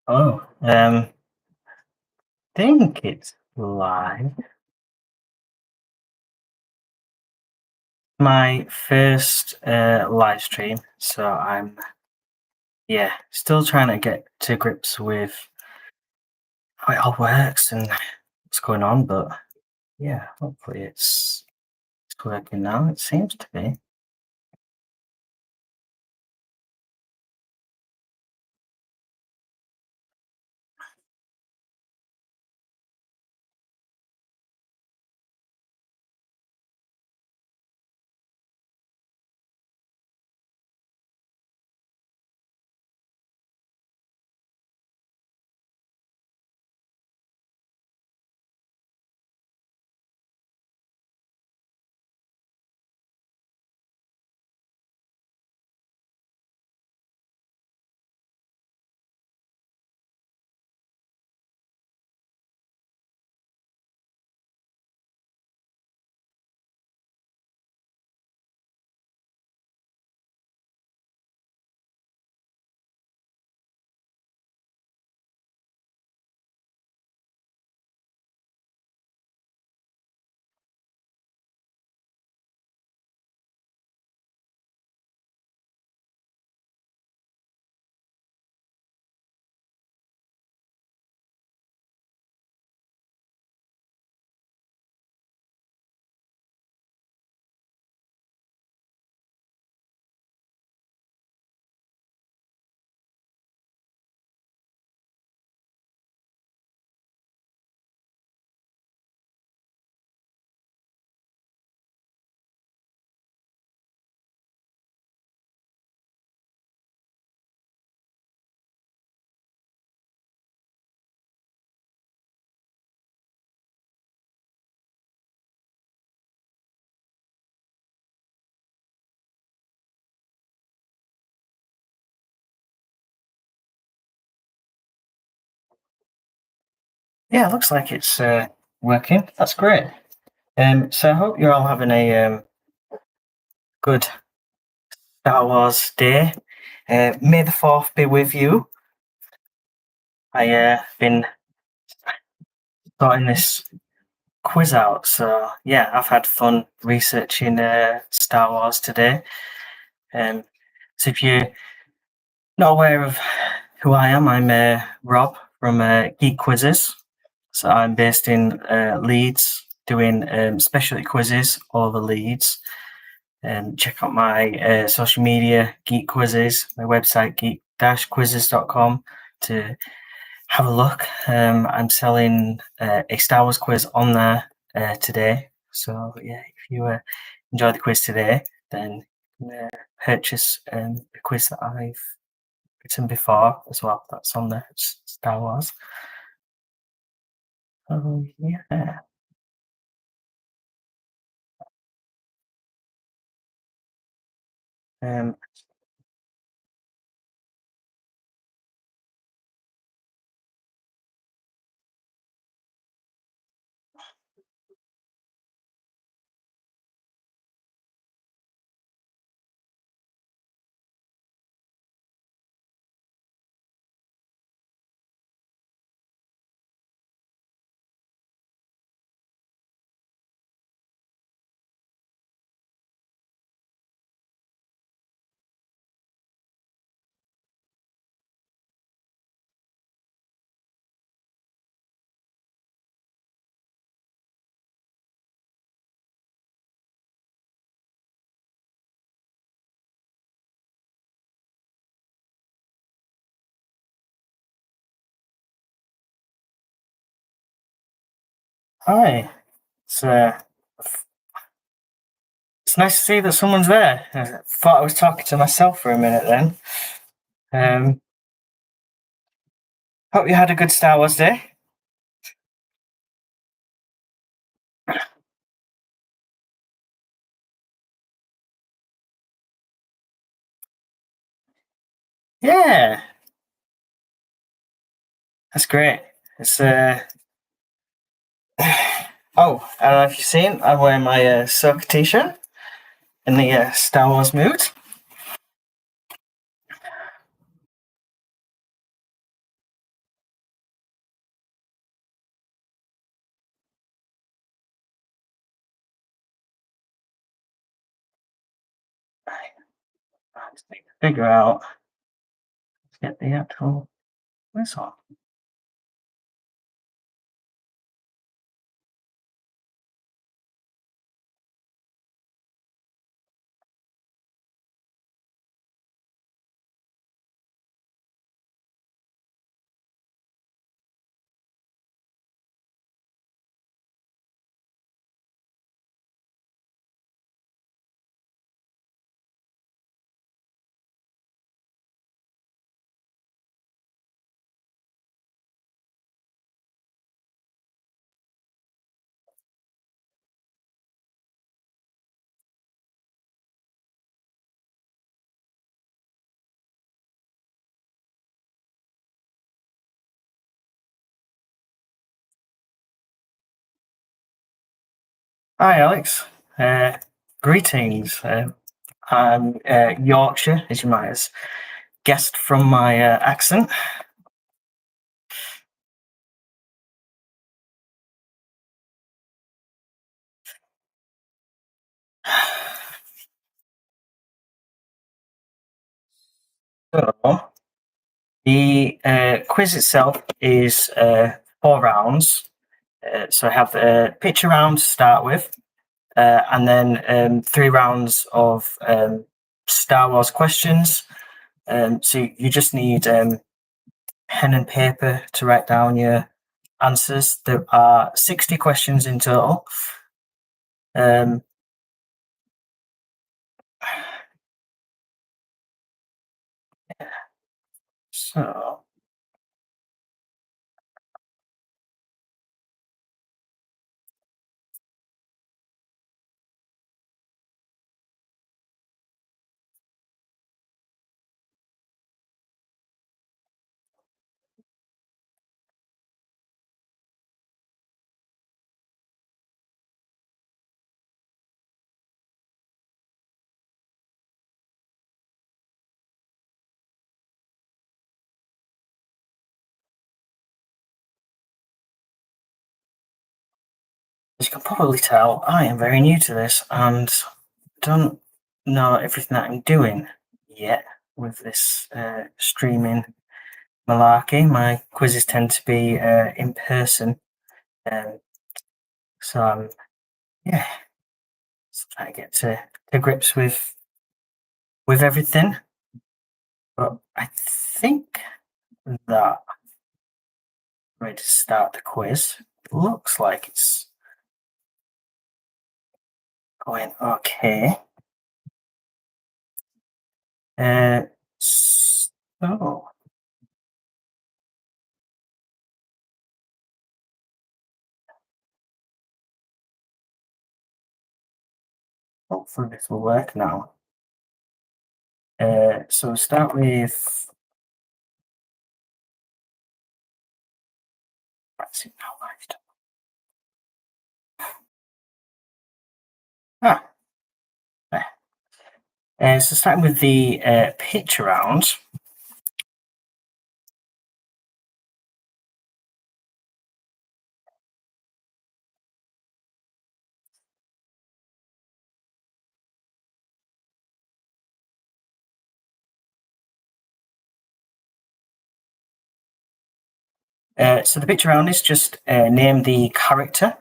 Oh, think it's live. My first live stream, so I'm still trying to get to grips with how it all works and what's going on, but yeah, hopefully it's working now. It seems to be. Yeah, it looks like it's working. That's great. So I hope you're all having a good Star Wars day. May the Fourth be with you. I been sorting this quiz out. So yeah, I've had fun researching Star Wars today. So if you're not aware of who I am, I'm Rob from Geek Quizzes. So I'm based in Leeds, doing specialty quizzes all over Leeds. Check out my social media, Geek Quizzes, my website, geek-quizzes.com to have a look. I'm selling a Star Wars quiz on there today. So yeah, if you enjoy the quiz today, then purchase a quiz that I've written before as well. That's on there. It's Star Wars. Oh yeah. Um, Hi. It's it's nice to see that someone's there. I thought I was talking to myself for a minute then. Um, Hope you had a good Star Wars day. Yeah, that's great. It's oh, I don't know if you've seen. I'm wearing my Ahsoka t-shirt in the Star Wars mood. I just need to figure out, let's get the actual quiz on. Hi, Alex. Uh, Greetings. I'm Yorkshire, as you might have guessed from my accent. So, the quiz itself is 4 rounds. So I have a picture round to start with, and then 3 rounds of Star Wars questions. So you just need pen and paper to write down your answers. There are 60 questions in total. Um, so, as you can probably tell, I am very new to this and don't know everything that I'm doing yet with this streaming malarkey. My quizzes tend to be in person, um, so I'm yeah, just trying to get to grips with everything. But I think that I'm ready to start the quiz. It looks like it's going okay. So hopefully this will work now. So we'll start with. Let's see now, right. Ah, there. So starting with the pitch round. So the picture round is just name the character.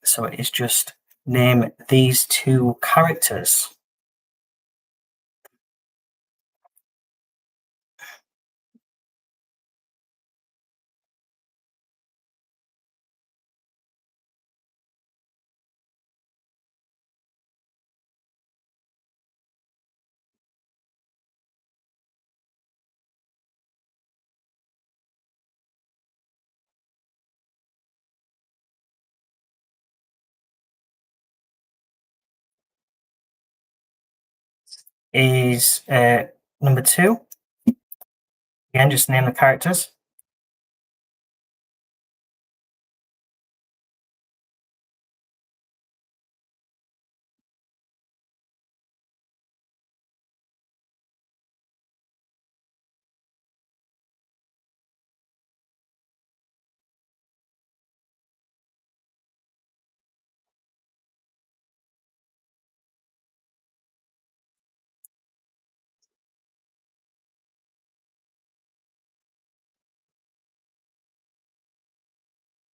So it is just name these 2 characters. Is number 2. Again, just name the characters.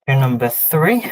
Number 3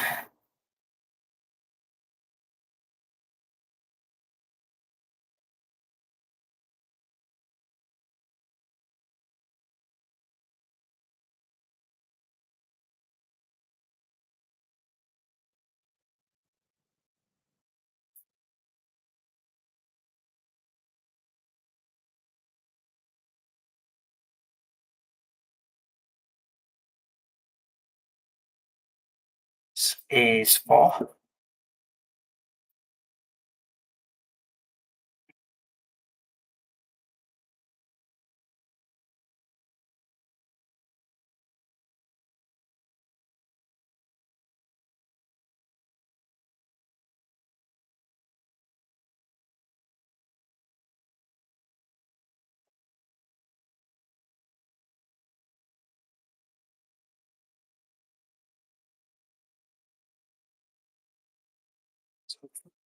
is 4.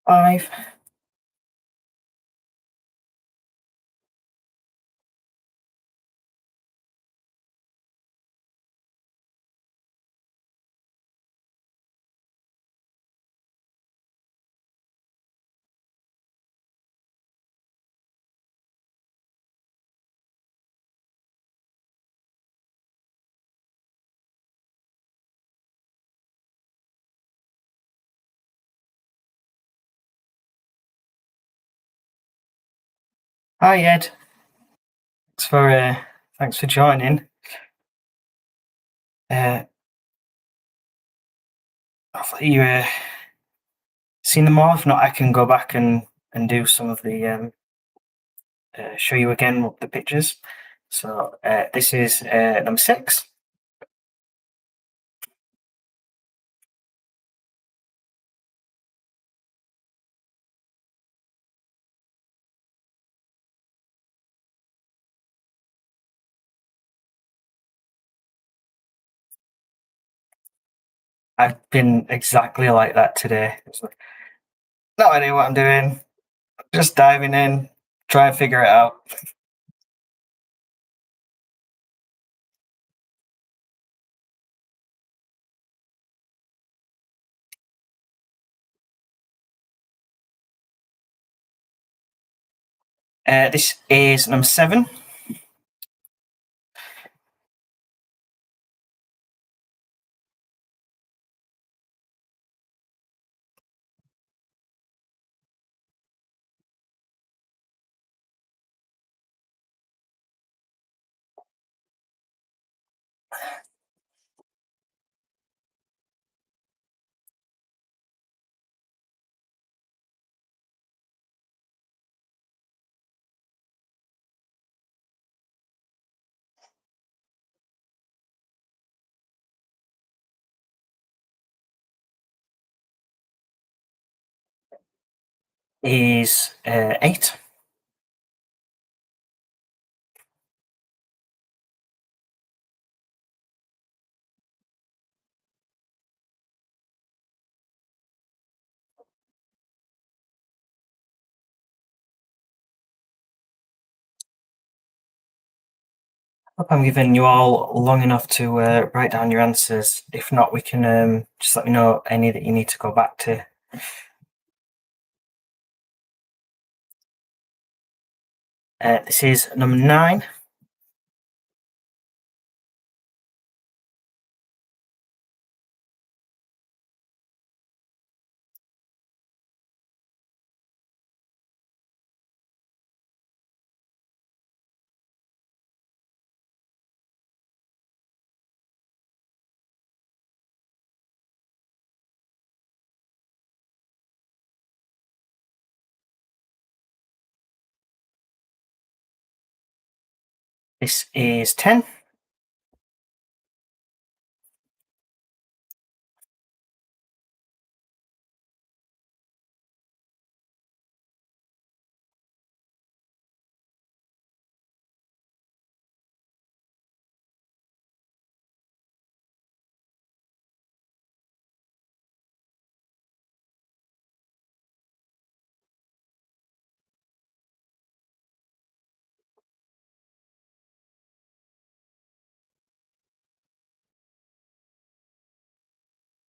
5. Hi Ed, thanks for joining. Uh, Hopefully you seen them all. If not, I can go back and do some of the show you again the pictures. So this is number 6. I've been exactly like that today. It's like, not idea what I'm doing, just diving in, try and figure it out. This is number 7. Is 8. Hope I'm giving you all long enough to write down your answers. If not, we can just let me know any that you need to go back to. This is number 9. This is 10.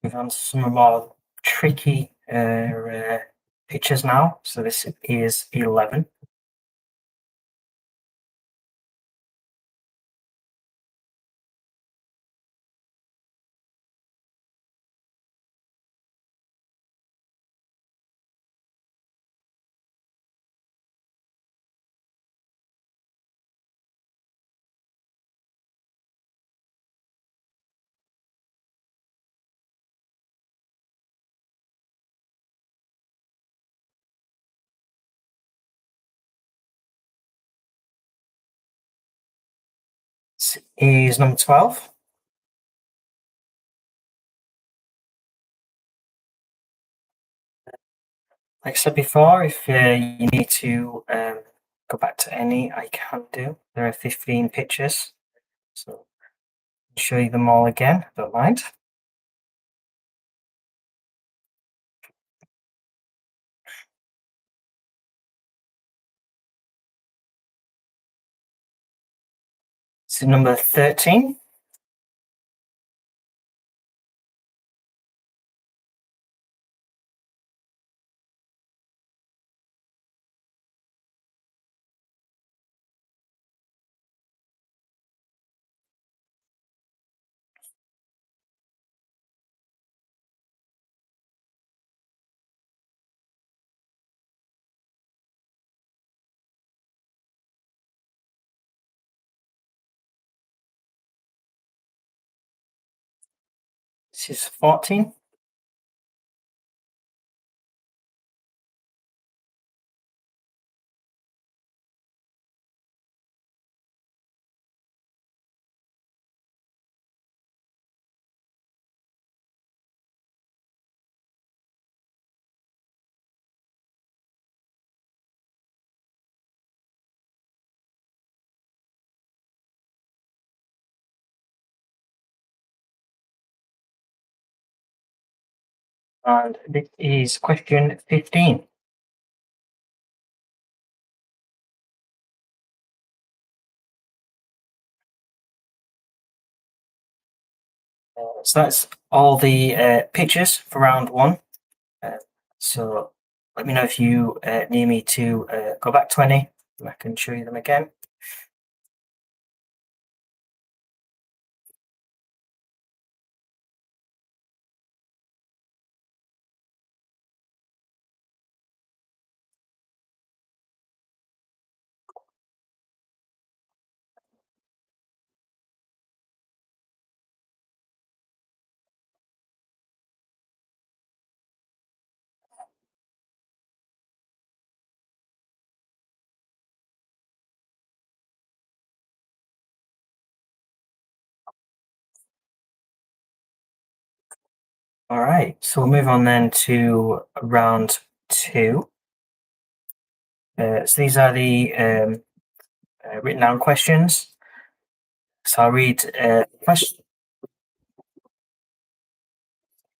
Move on to some more tricky pictures now. So this is 11. This is number 12. Like I said before, if you need to go back to any, I can do. There are 15 pictures, so I'll show you them all again. Don't mind. So number 13. This is 14. And this is question 15. So that's all the pictures for round one. So let me know if you need me to go back to any, and I can show you them again. All right, so we'll move on then to round two. So these are the written down questions. So I'll read question.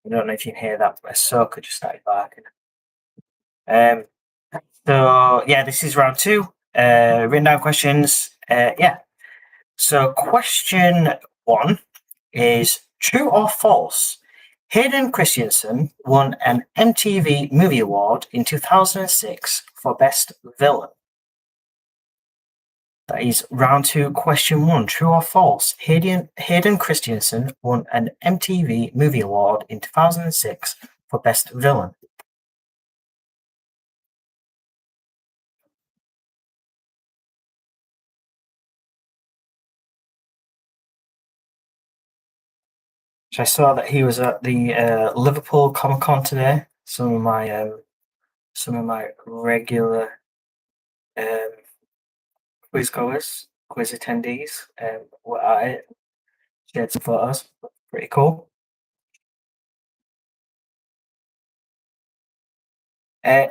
I don't know if you can hear that, but Ahsoka just started barking. Um, so yeah, this is round two. Written down questions. Yeah. So question one is true or false? Hayden Christensen won an MTV Movie Award in 2006 for Best Villain. That is round two, question one. True or false? Hayden Christensen won an MTV Movie Award in 2006 for Best Villain. So I saw that he was at the Liverpool Comic Con today. Some of my regular um, quiz attendees were at it. Shared some photos. Pretty cool.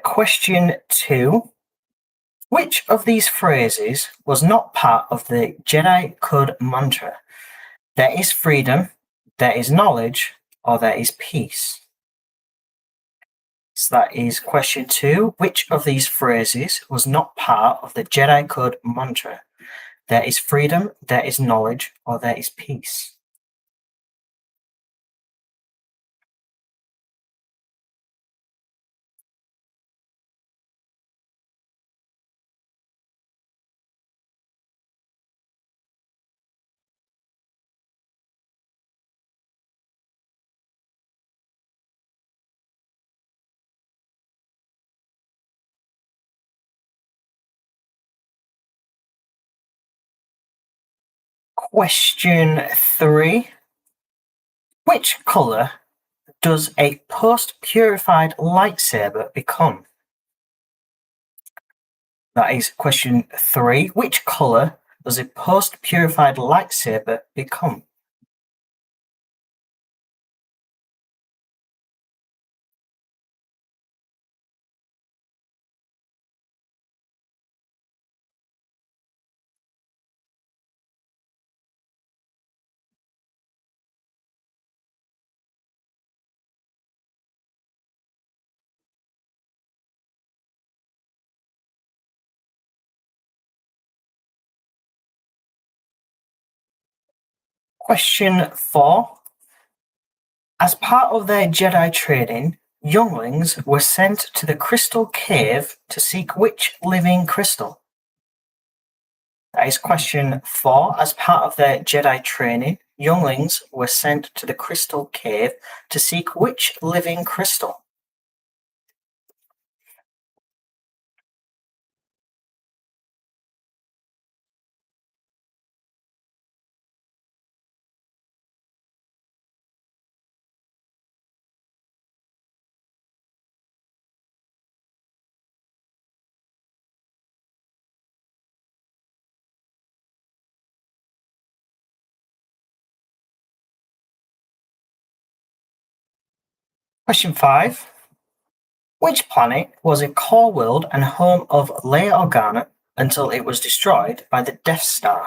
Question two. Which of these phrases was not part of the Jedi Code mantra? There is freedom, there is knowledge, or there is peace. So that is question two. Which of these phrases was not part of the Jedi Code mantra? There is freedom, there is knowledge, or there is peace. Question 3. Which colour does a post-purified lightsaber become? That is question 3. Which colour does a post-purified lightsaber become? Question 4. As part of their Jedi training, younglings were sent to the Crystal Cave to seek which living crystal? That is question 4. As part of their Jedi training, younglings were sent to the Crystal Cave to seek which living crystal? Question 5. Which planet was a core world and home of Leia Organa until it was destroyed by the Death Star?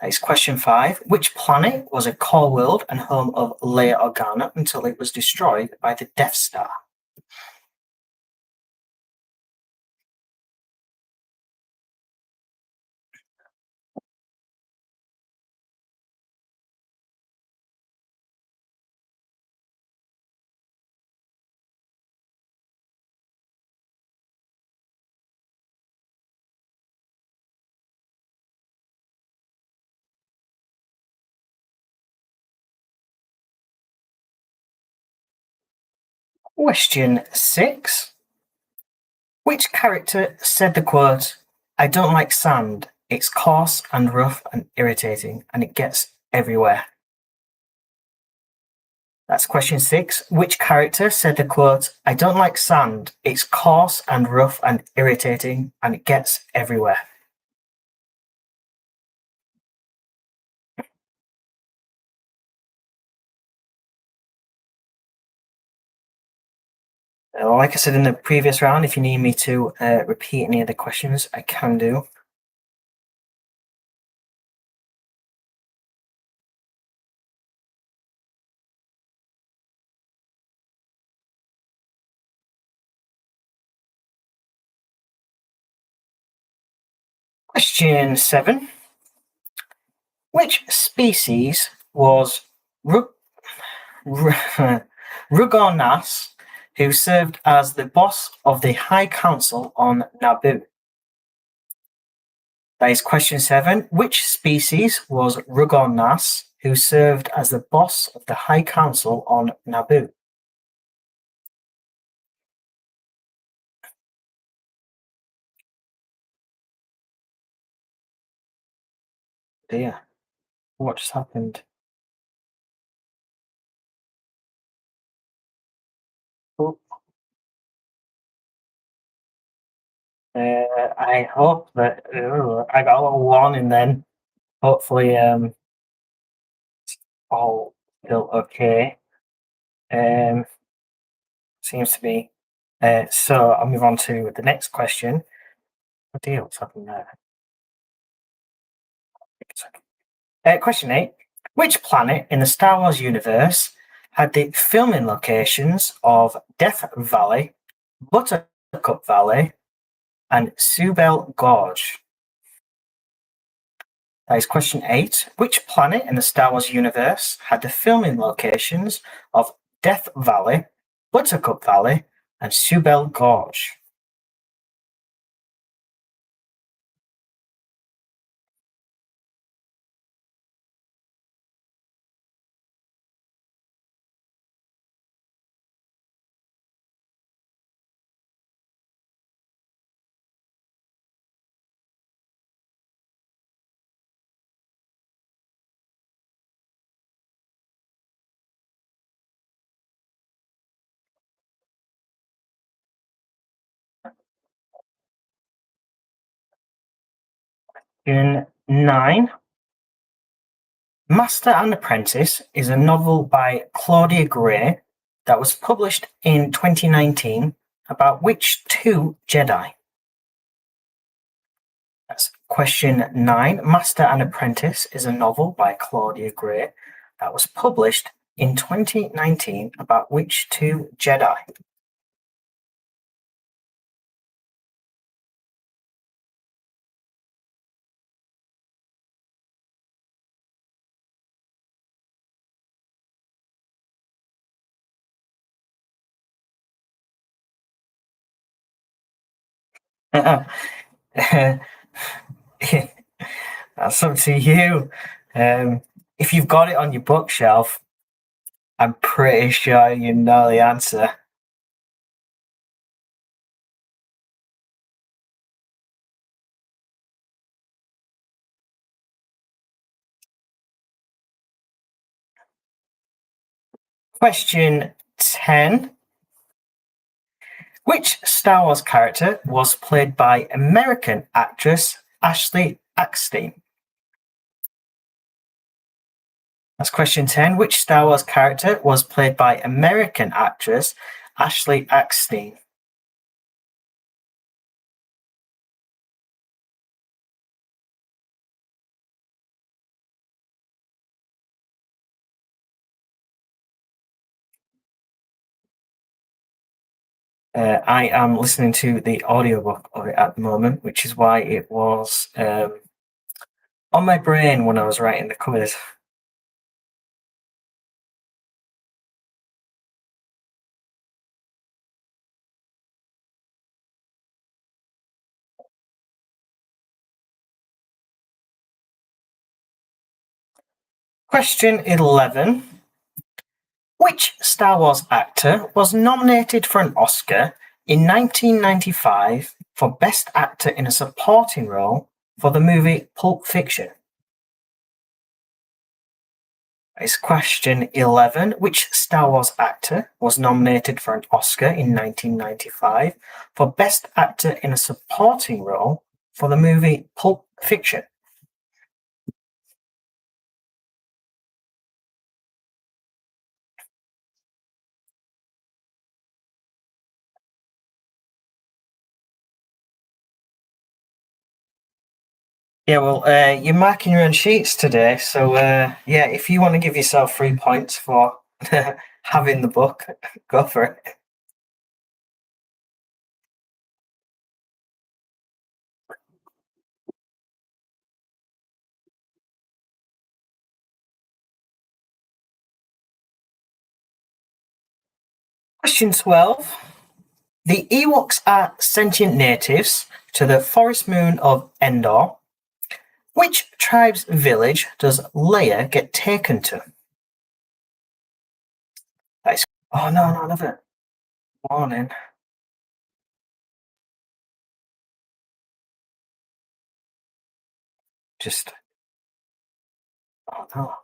That is question 5. Which planet was a core world and home of Leia Organa until it was destroyed by the Death Star? Question 6. Which character said the quote, "I don't like sand, it's coarse and rough and irritating, and it gets everywhere"? That's question 6. Which character said the quote, "I don't like sand, it's coarse and rough and irritating, and it gets everywhere"? Like I said in the previous round, if you need me to repeat any of the questions, I can do. Question 7. Which species was Rugonas, who served as the boss of the High Council on Naboo? That is question 7. Which species was Rugonas, who served as the boss of the High Council on Naboo? Dear, what just happened? Oh, I hope that I got a little warning then. Hopefully, all still okay. Um, seems to be. So I'll move on to the next question. Oh dear, what's happened there? Question 8. Which planet in the Star Wars universe had the filming locations of Death Valley, Buttercup Valley, and Subel Gorge? That is question 8. Which planet in the Star Wars universe had the filming locations of Death Valley, Buttercup Valley, and Subel Gorge? Question 9. Master and Apprentice is a novel by Claudia Gray that was published in 2019 about which two Jedi? That's question 9. Master and Apprentice is a novel by Claudia Gray that was published in 2019 about which two Jedi? That's up to you. If you've got it on your bookshelf, I'm pretty sure you know the answer. Question 10. Which Star Wars character was played by American actress Ashley Eckstein? That's question 10. Which Star Wars character was played by American actress Ashley Eckstein? I am listening to the audiobook of it at the moment, which is why it was on my brain when I was writing the quiz. Question 11. Which Star Wars actor was nominated for an Oscar in 1995 for Best Actor in a Supporting Role for the movie Pulp Fiction? It's question 11. Which Star Wars actor was nominated for an Oscar in 1995 for Best Actor in a Supporting Role for the movie Pulp Fiction? Yeah, well, you're marking your own sheets today, so yeah, if you want to give yourself 3 points for having the book, go for it. Question 12. The Ewoks are sentient natives to the forest moon of Endor. Which tribe's village does Leia get taken to? That's, oh no, no, I love it. Morning. Just, oh no.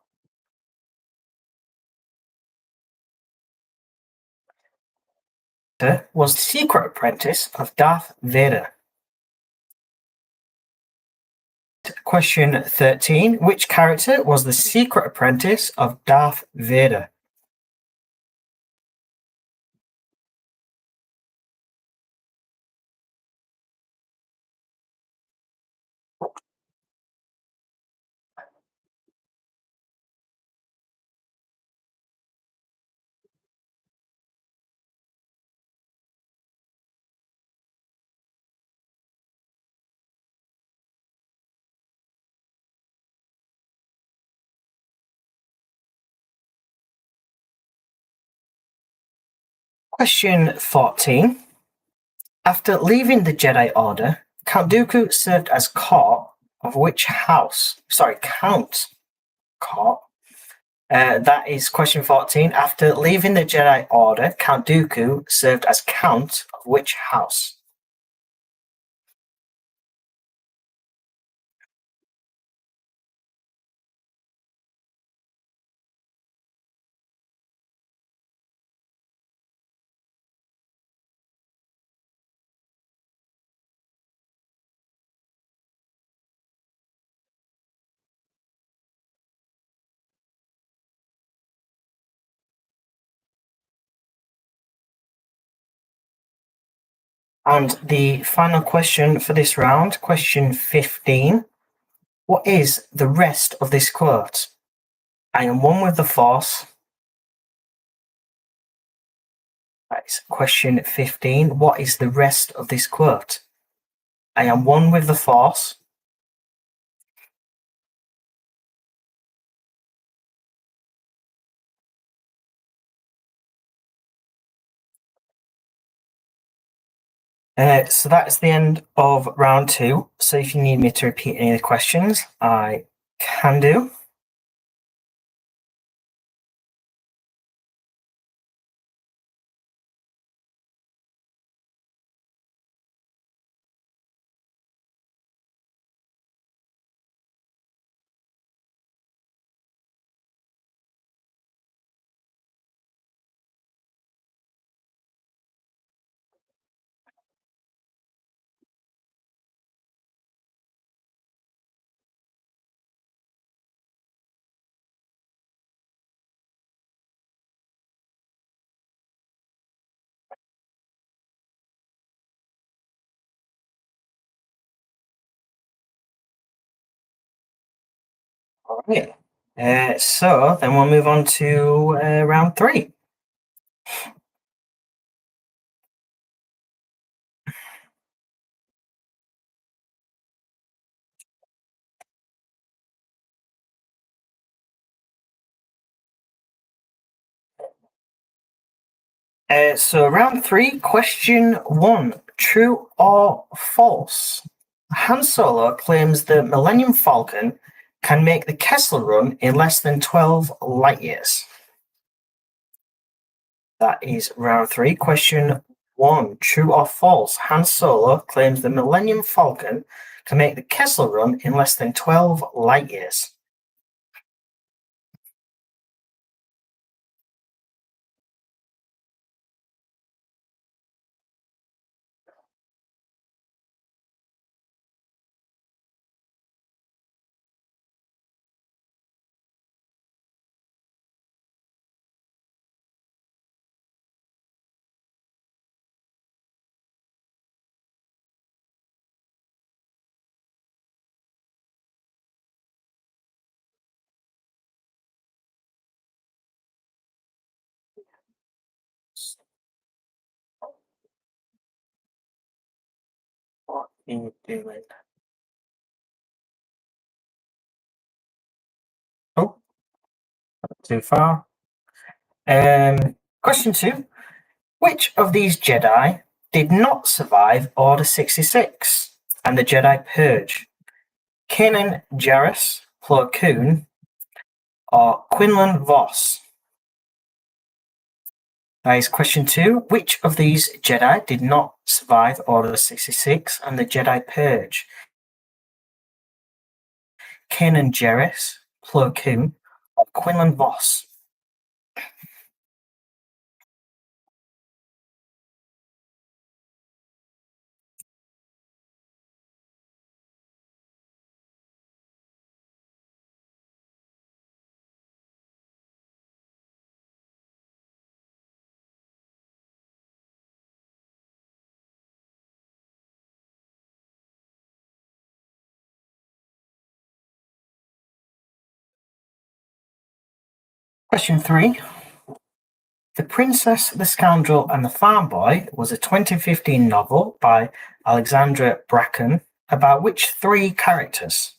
Was the secret apprentice of Darth Vader. Question 13. Which character was the secret apprentice of Darth Vader? Question 14. After leaving the Jedi Order, Count Dooku served as court of which house? Sorry, Count Court. That is question 14. After leaving the Jedi Order, Count Dooku served as Count of which house? And the final question for this round, question 15. What is the rest of this quote? I am one with the Force. That's question 15. What is the rest of this quote? I am one with the Force. So that's the end of round 2. So if you need me to repeat any of the questions, I can do. All right. So then we'll move on to round 3. So round 3, question 1. True or false? Han Solo claims the Millennium Falcon can make the Kessel Run in less than 12 light years. That is round 3, question 1. True or false? Han Solo claims the Millennium Falcon can make the Kessel Run in less than 12 light years. What are you doing? Oh, too far. Question 2. Which of these Jedi did not survive Order 66 and the Jedi Purge? Kanan Jarrus, Plo Koon, or Quinlan Vos? That is question 2. Which of these Jedi did not survive Order 66 and the Jedi Purge? Kanan Jarrus, Plo Koon, or Quinlan Vos? Question 3. The Princess, the Scoundrel and the Farm Boy was a 2015 novel by Alexandra Bracken about which 3 characters?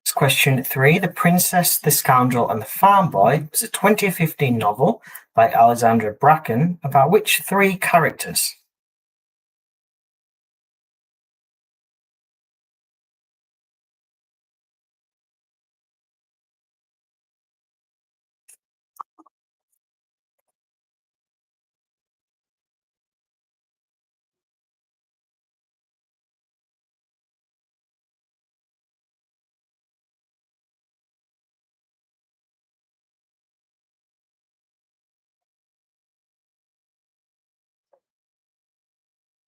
It's question 3. The Princess, the Scoundrel and the Farm Boy was a 2015 novel by Alexandra Bracken about which 3 characters?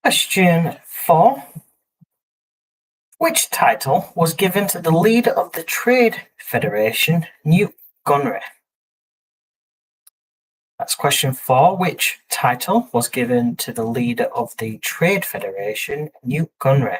Question 4. Which title was given to the leader of the Trade Federation, Newt Gunray? That's question 4. Which title was given to the leader of the Trade Federation, Newt Gunray?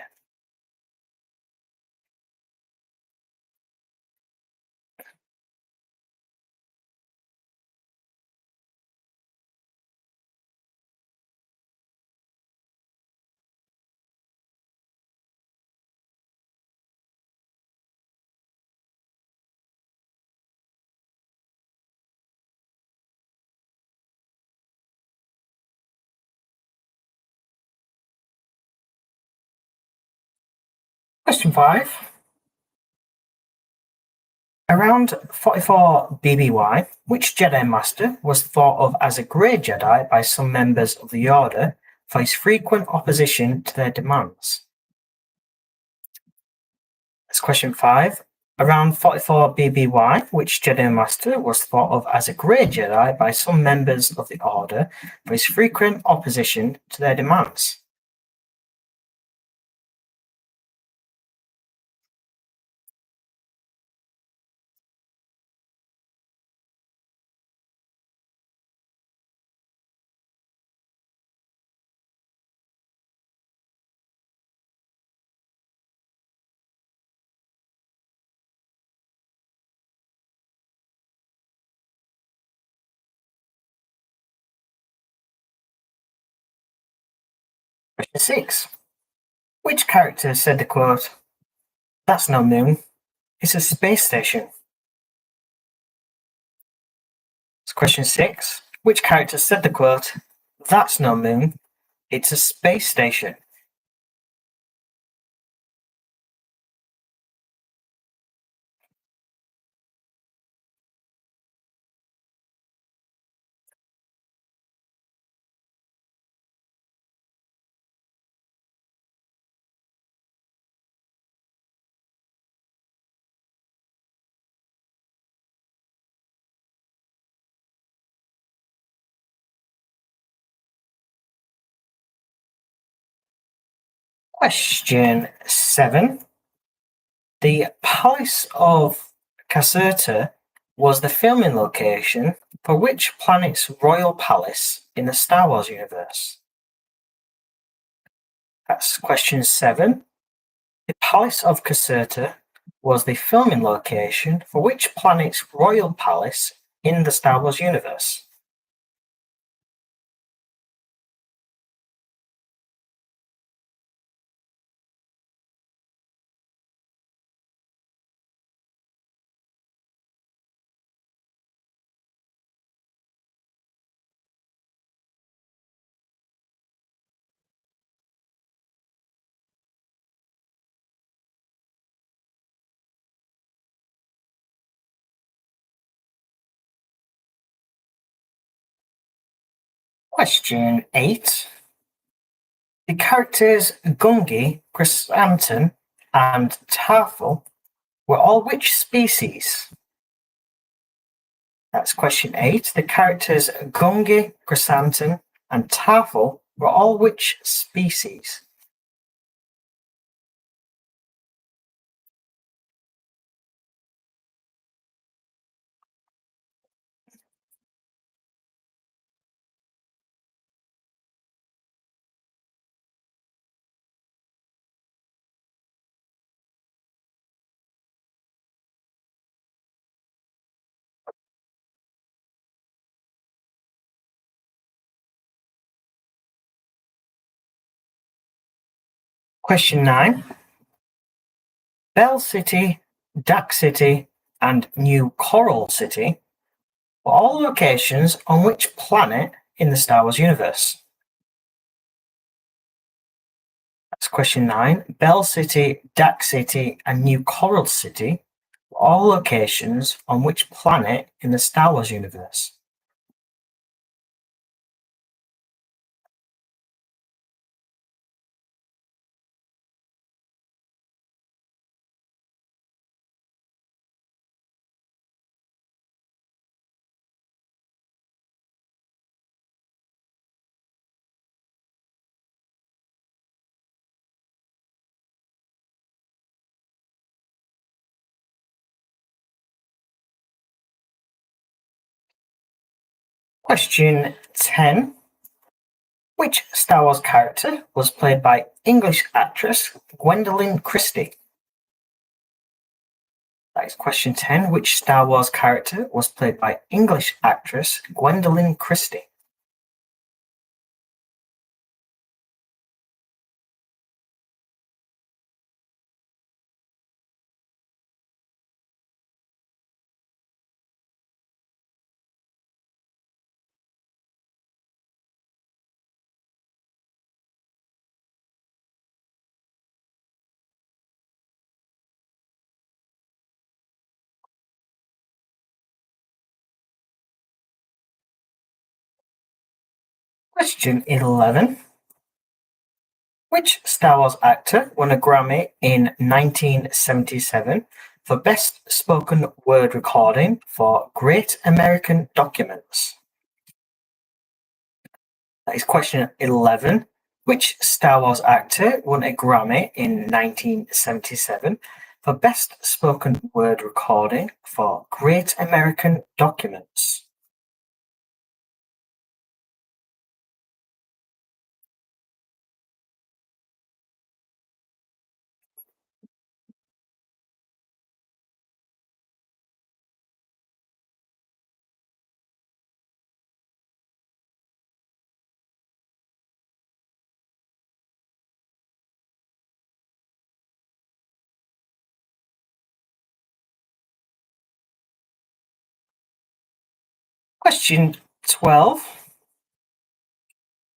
Question 5. Around 44 BBY, which Jedi Master was thought of as a Grey Jedi by some members of the Order for his frequent opposition to their demands? That's question 5. Around 44 BBY, which Jedi Master was thought of as a Grey Jedi by some members of the Order for his frequent opposition to their demands? Question 6. Which character said the quote, "That's no moon, it's a space station"? It's question 6. Which character said the quote, "That's no moon, it's a space station"? Question 7. The Palace of Caserta was the filming location for which planet's royal palace in the Star Wars universe? That's question 7. The Palace of Caserta was the filming location for which planet's royal palace in the Star Wars universe? Question 8. The characters Gungi, Chrysanthemum, and Tarful were all which species? That's question 8. The characters Gungi, Chrysanthemum, and Tarful were all which species? Question 9. Bell City, Dak City, and New Coral City were all locations on which planet in the Star Wars universe? That's question 9. Bell City, Dak City, and New Coral City were all locations on which planet in the Star Wars universe? Question 10. Which Star Wars character was played by English actress Gwendolyn Christie? That is question 10. Which Star Wars character was played by English actress Gwendolyn Christie? Question 11. Which Star Wars actor won a Grammy in 1977 for Best Spoken Word Recording for Great American Documents? That is question 11. Which Star Wars actor won a Grammy in 1977 for Best Spoken Word Recording for Great American Documents? Question 12.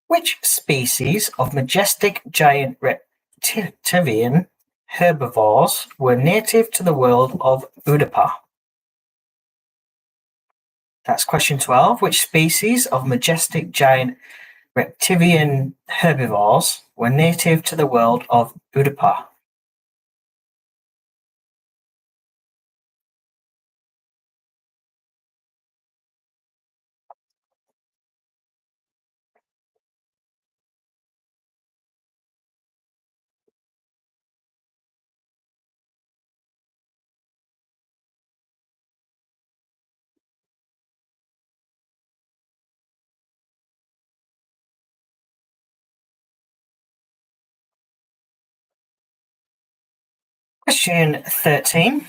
Which species of majestic giant reptilian herbivores were native to the world of Udapa? That's question 12. Which species of majestic giant reptilian herbivores were native to the world of Udapa? Question 13.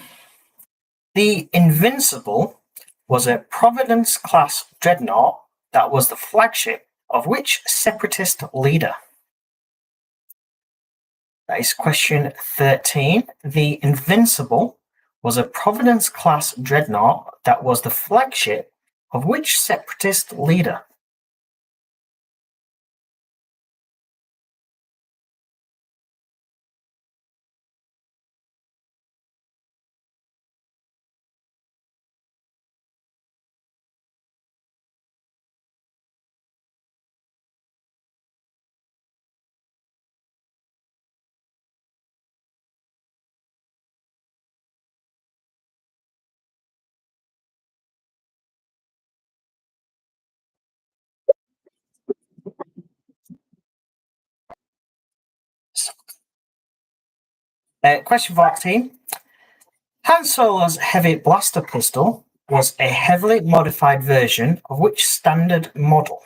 The Invincible was a Providence-class dreadnought that was the flagship of which separatist leader? That is question 13. The Invincible was a Providence-class dreadnought that was the flagship of which separatist leader? Question 14. Han Solo's heavy blaster pistol was a heavily modified version of which standard model?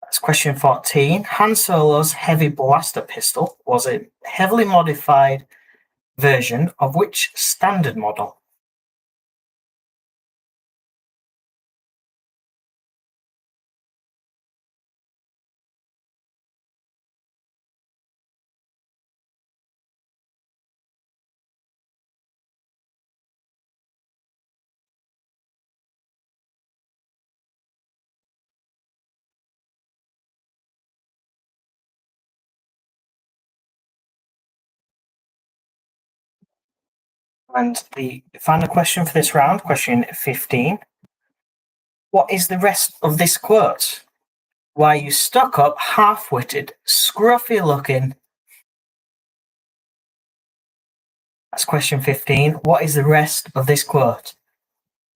That's question 14. Han Solo's heavy blaster pistol was a heavily modified version of which standard model? And the final question for this round, question 15. What is the rest of this quote? Why you stuck up, half-witted, scruffy looking. That's question 15. What is the rest of this quote?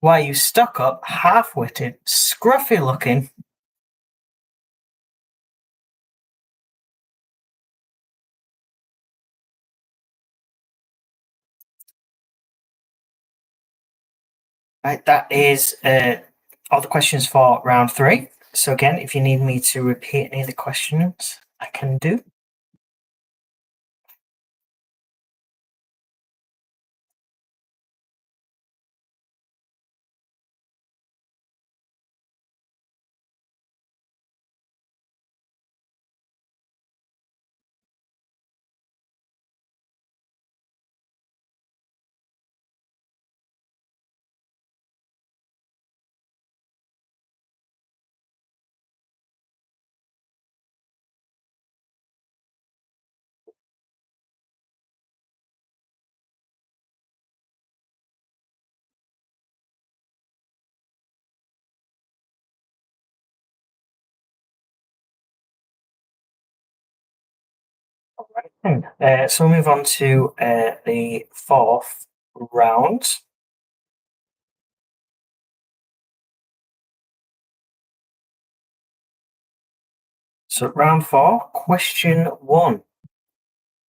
Why you stuck up, half-witted, scruffy looking. Right, that is all the questions for round three. So again, if you need me to repeat any of the questions, I can do. So we'll move on to the fourth round. So round four, question one.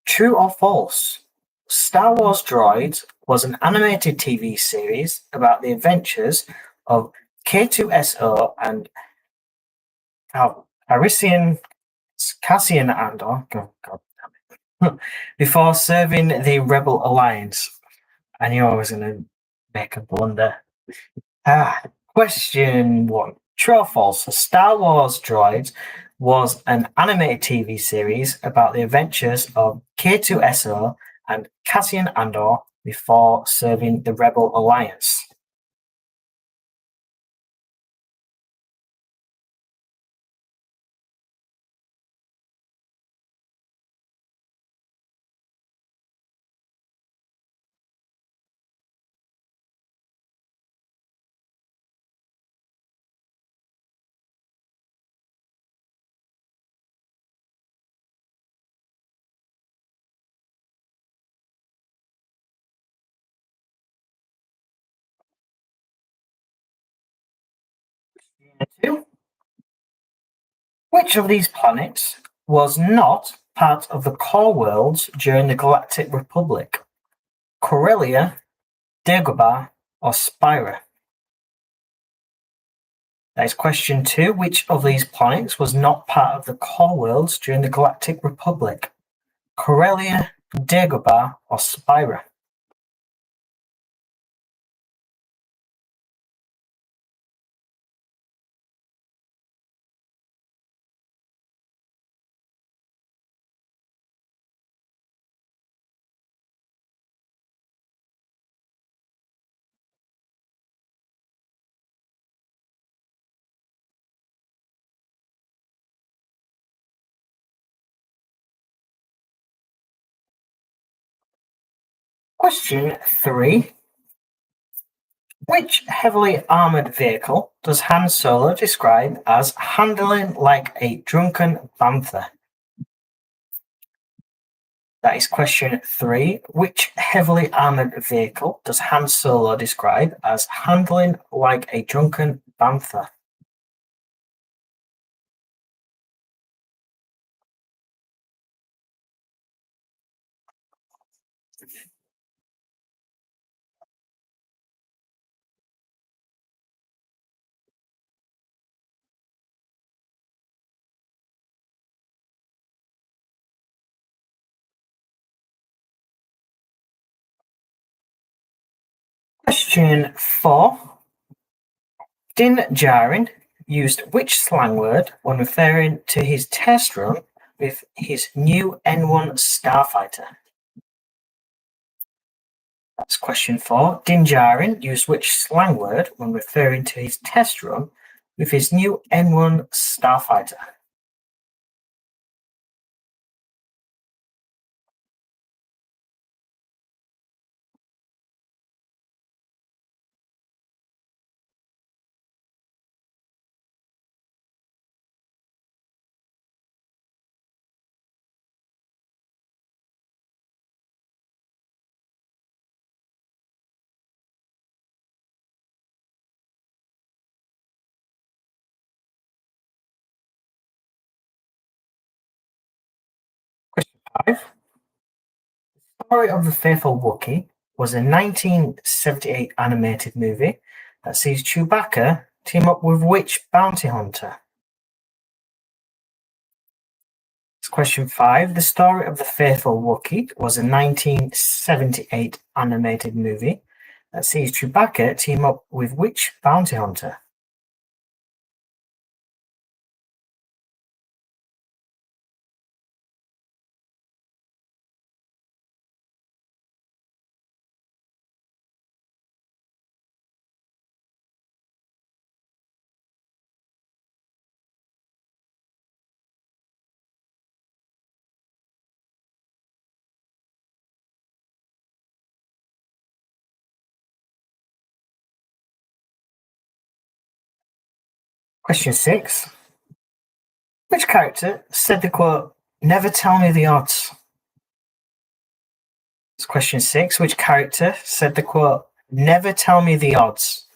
True or false? Star Wars Droids was an animated TV series about the adventures of K2SO and Harrison Cassian Andor before serving the Rebel Alliance. I knew I was going to make a blunder. Question one. True or false? Star Wars Droids was an animated TV series about the adventures of K2SO and Cassian Andor before serving the Rebel Alliance. Two. Which of these planets was not part of the core worlds during the Galactic Republic? Corellia, Dagobah, or Spira? That is question two. Which of these planets was not part of the core worlds during the Galactic Republic? Corellia, Dagobah, or Spira? Question three. Which heavily armored vehicle does Han Solo describe as handling like a drunken panther? That is question three. Which heavily armored vehicle does Han Solo describe as handling like a drunken panther? Question four. Din Djarin used which slang word when referring to his test run with his new N1 starfighter? That's question four. Din Djarin used which slang word when referring to his test run with his new N1 starfighter? Question five. The Story of the Faithful Wookiee was a 1978 animated movie that sees Chewbacca team up with which bounty hunter? It's question 5. The Story of the Faithful Wookiee was a 1978 animated movie that sees Chewbacca team up with which bounty hunter? Question 6. Which character said the quote, "Never tell me the odds"? It's question 6. Which character said the quote, "Never tell me the odds"?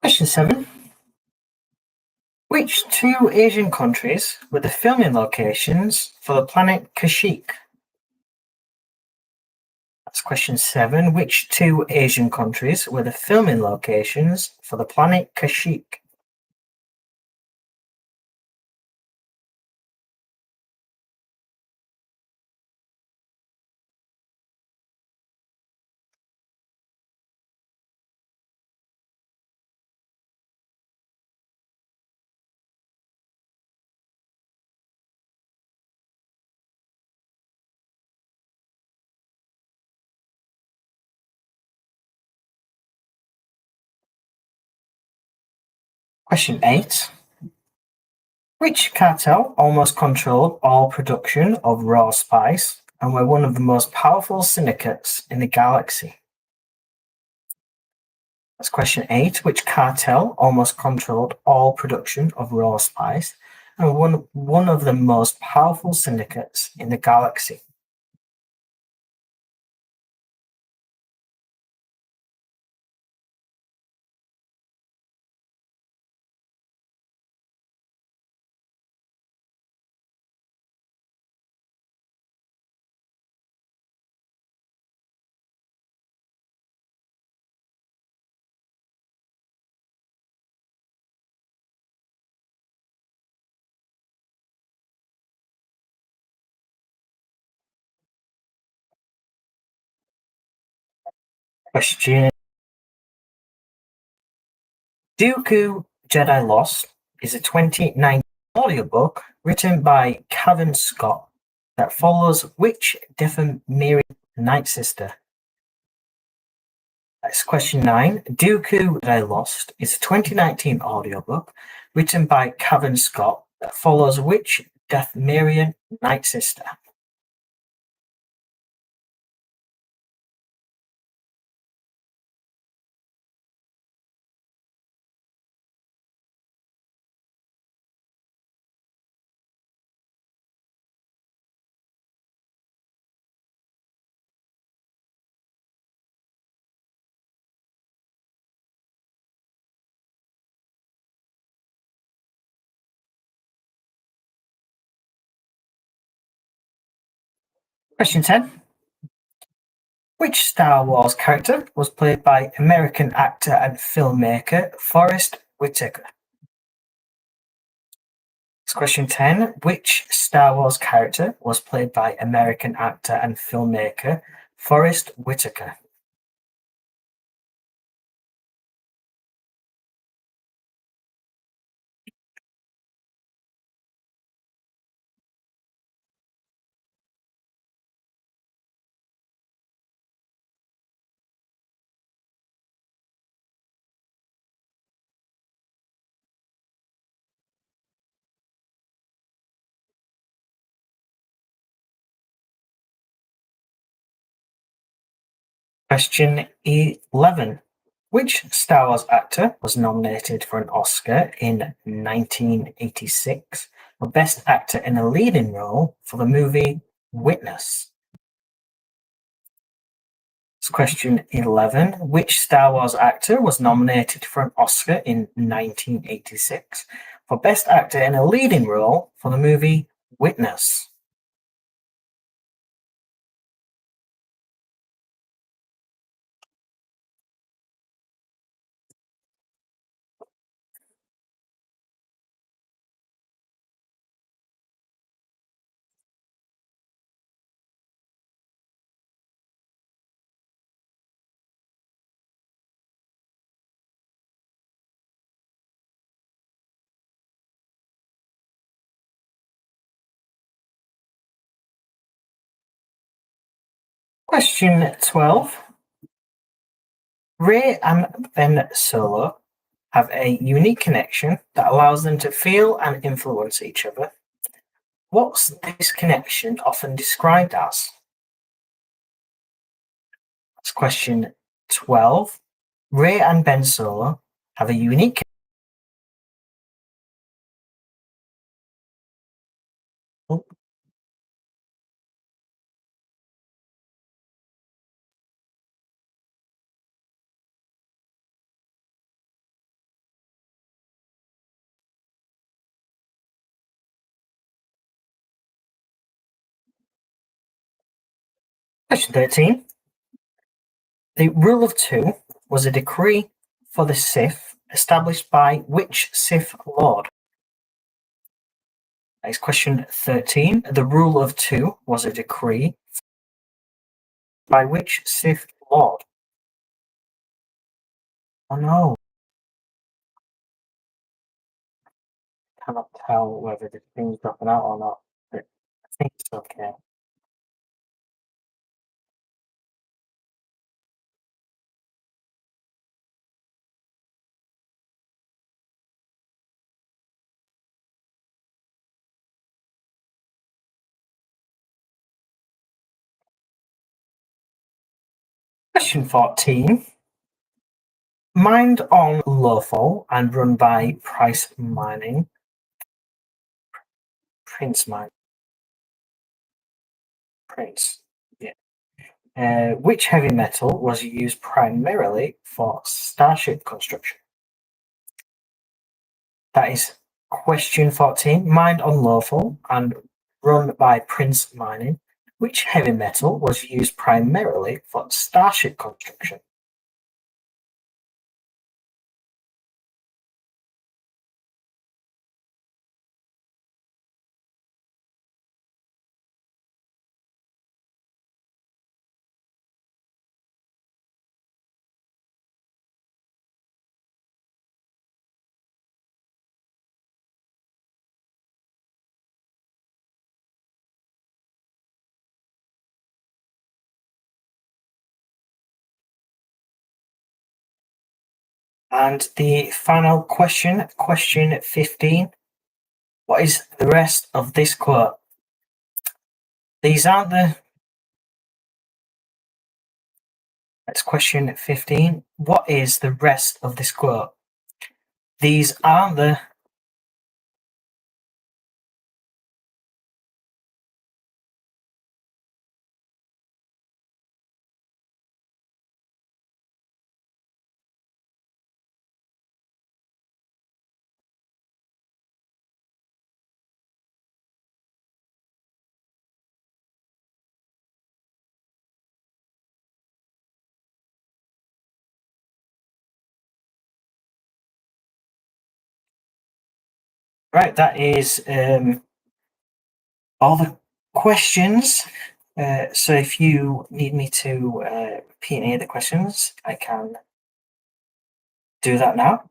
Question 7. Which two Asian countries were the filming locations for the planet Kashyyyk? That's question 7. Which two Asian countries were the filming locations for the planet Kashyyyk? Question 8. Which cartel almost controlled all production of raw spice and were one of the most powerful syndicates in the galaxy? That's question 8. Which cartel almost controlled all production of raw spice and one of the most powerful syndicates in the galaxy? Question. Dooku Jedi Lost is a 2019 audiobook written by Cavan Scott that follows which Dathomirian Night Sister? That's question 9. Dooku Jedi Lost is a 2019 audiobook written by Cavan Scott that follows which Dathomirian Night Sister? Question 10. Which Star Wars character was played by American actor and filmmaker Forrest Whitaker? Question 10. Which Star Wars character was played by American actor and filmmaker Forrest Whitaker? Question 11. Which Star Wars actor was nominated for an Oscar in 1986 for Best Actor in a Leading Role for the movie Witness? It's question 11. Which Star Wars actor was nominated for an Oscar in 1986 for Best Actor in a Leading Role for the movie Witness? Question 12. Rey and Ben Solo have a unique connection that allows them to feel and influence each other. What's this connection often described as? That's question 12. Rey and Ben Solo have a unique Question 13. The rule of two was a decree for the Sith established by which Sith Lord? Next question 13. The rule of two was a decree by which Sith Lord? Oh no. Cannot tell whether the thing's dropping out or not, but I think it's okay. Question 14. Mined on Lawful and run by Prince Mine. Prince. Yeah. Which heavy metal was used primarily for starship construction? That is question 14. Mined on Lawful and run by Prince Mining. Which heavy metal was used primarily for starship construction? And the final question, question 15. What is the rest of this quote? These aren't the. That's question 15. What is the rest of this quote? These aren't the. Right, that is all the questions. So if you need me to repeat any of the questions, I can do that now.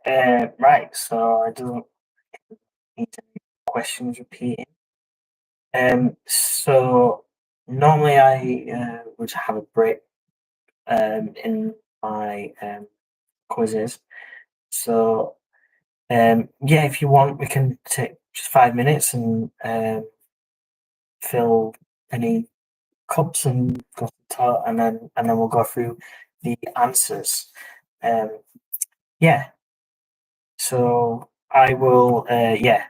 Right, so I don't need any questions repeating. So normally I would have a break in my quizzes. So yeah, if you want, we can take just 5 minutes and fill any cups and go to the toilet, and then we'll go through the answers. Um, yeah, so I will. Yeah,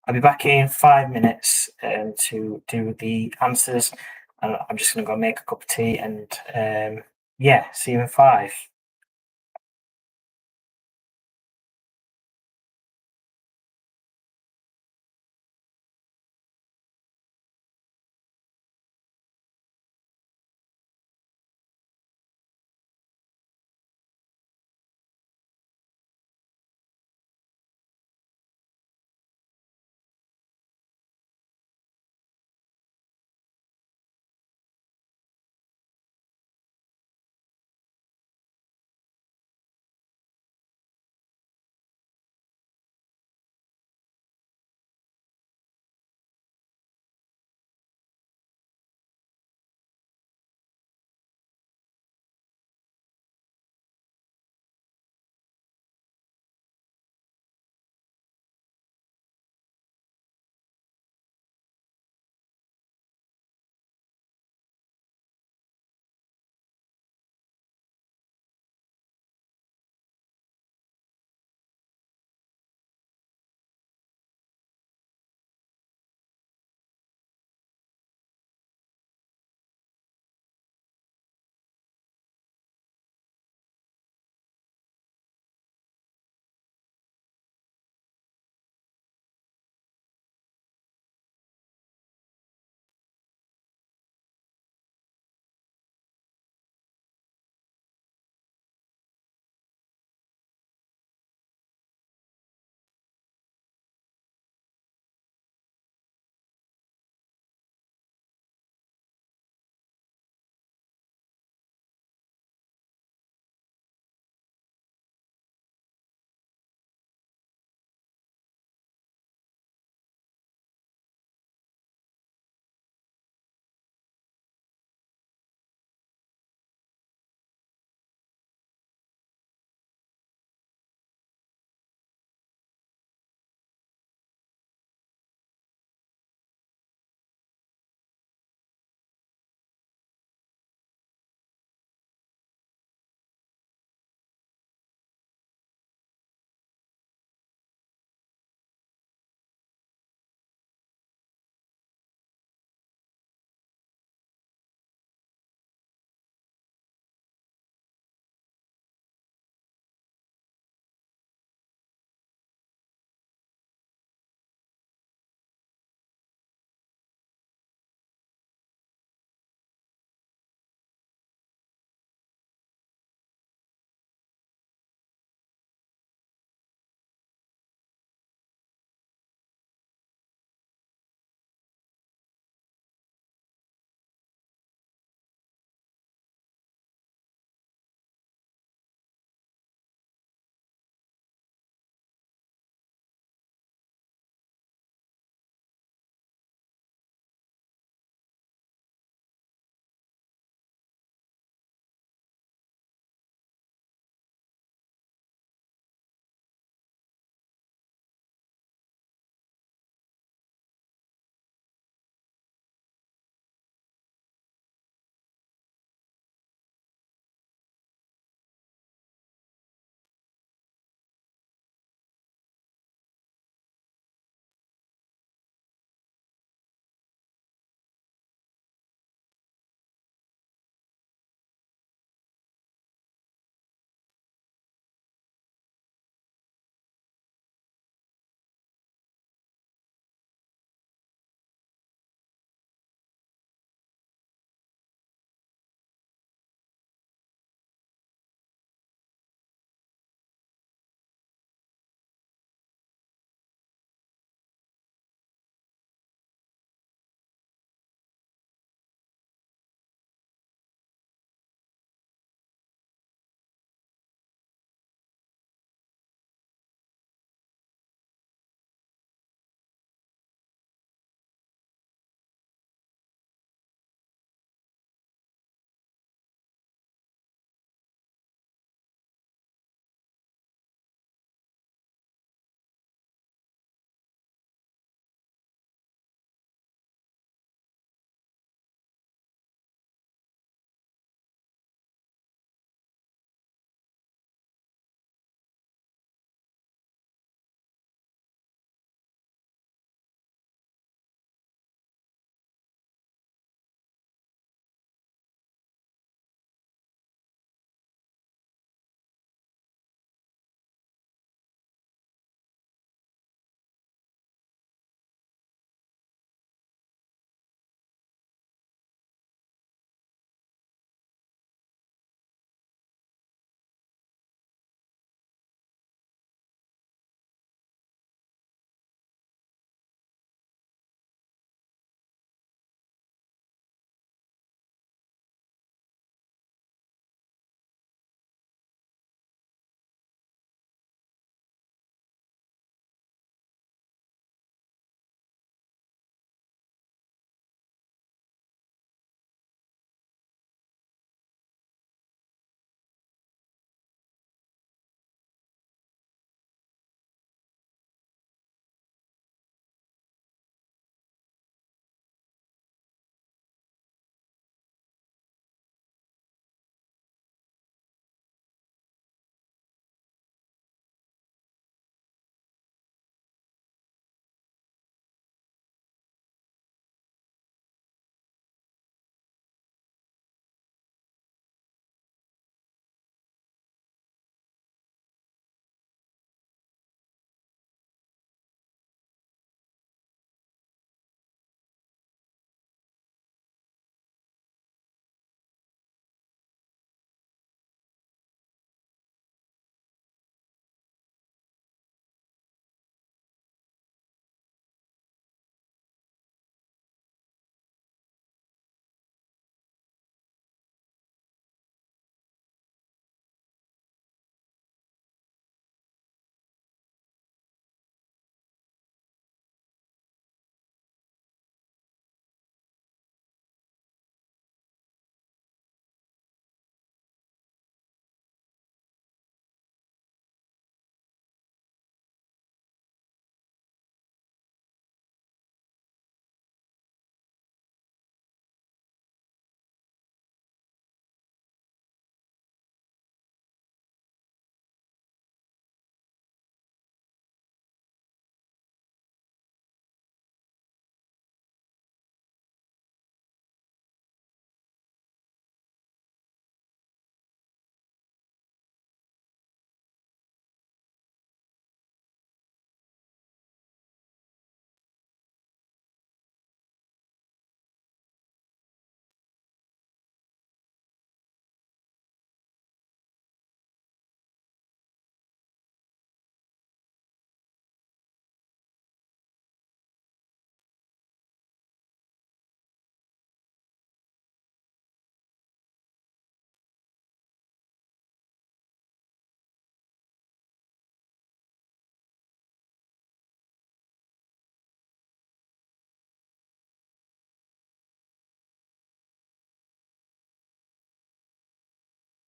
I'll be back in 5 minutes to do the answers. And I'm just gonna go make a cup of tea and yeah, see you in five.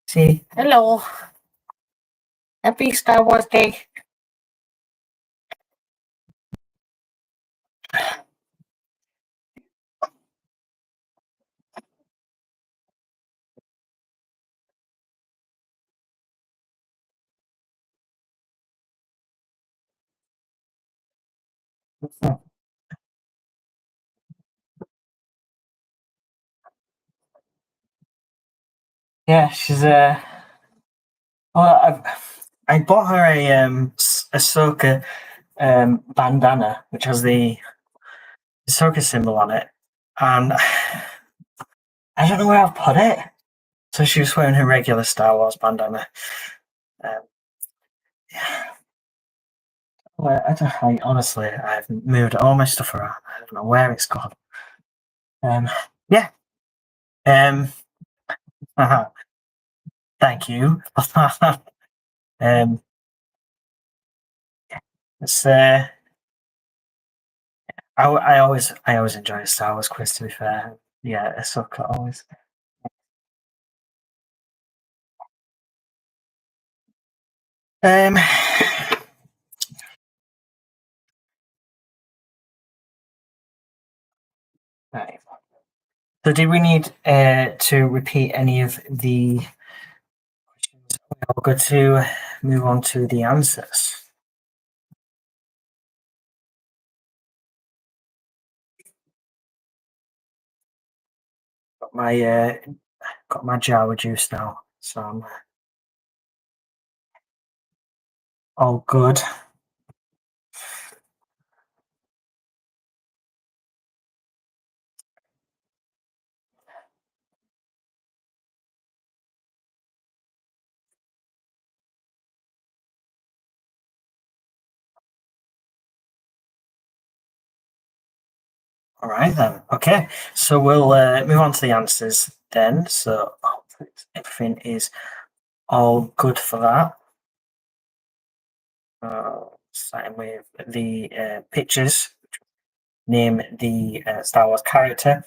See, hello, happy Star Wars Day. Yeah, she's well, I bought her a Ahsoka bandana, which has the Ahsoka symbol on it, and I don't know where I've put it. So she was wearing her regular Star Wars bandana. Um, yeah. Well, honestly, I've moved all my stuff around. I don't know where it's gone. Yeah. Um, thank you. um, it's I always enjoy a Star Wars quiz. To be fair, yeah, Ahsoka always. Um, right. So, do we need to repeat any of the questions? We're good to move on to the answers. Got my Java juice now, so I'm all good. All right then. Okay, so we'll move on to the answers then. So hopefully everything is all good for that. Starting with the pictures, name the Star Wars character.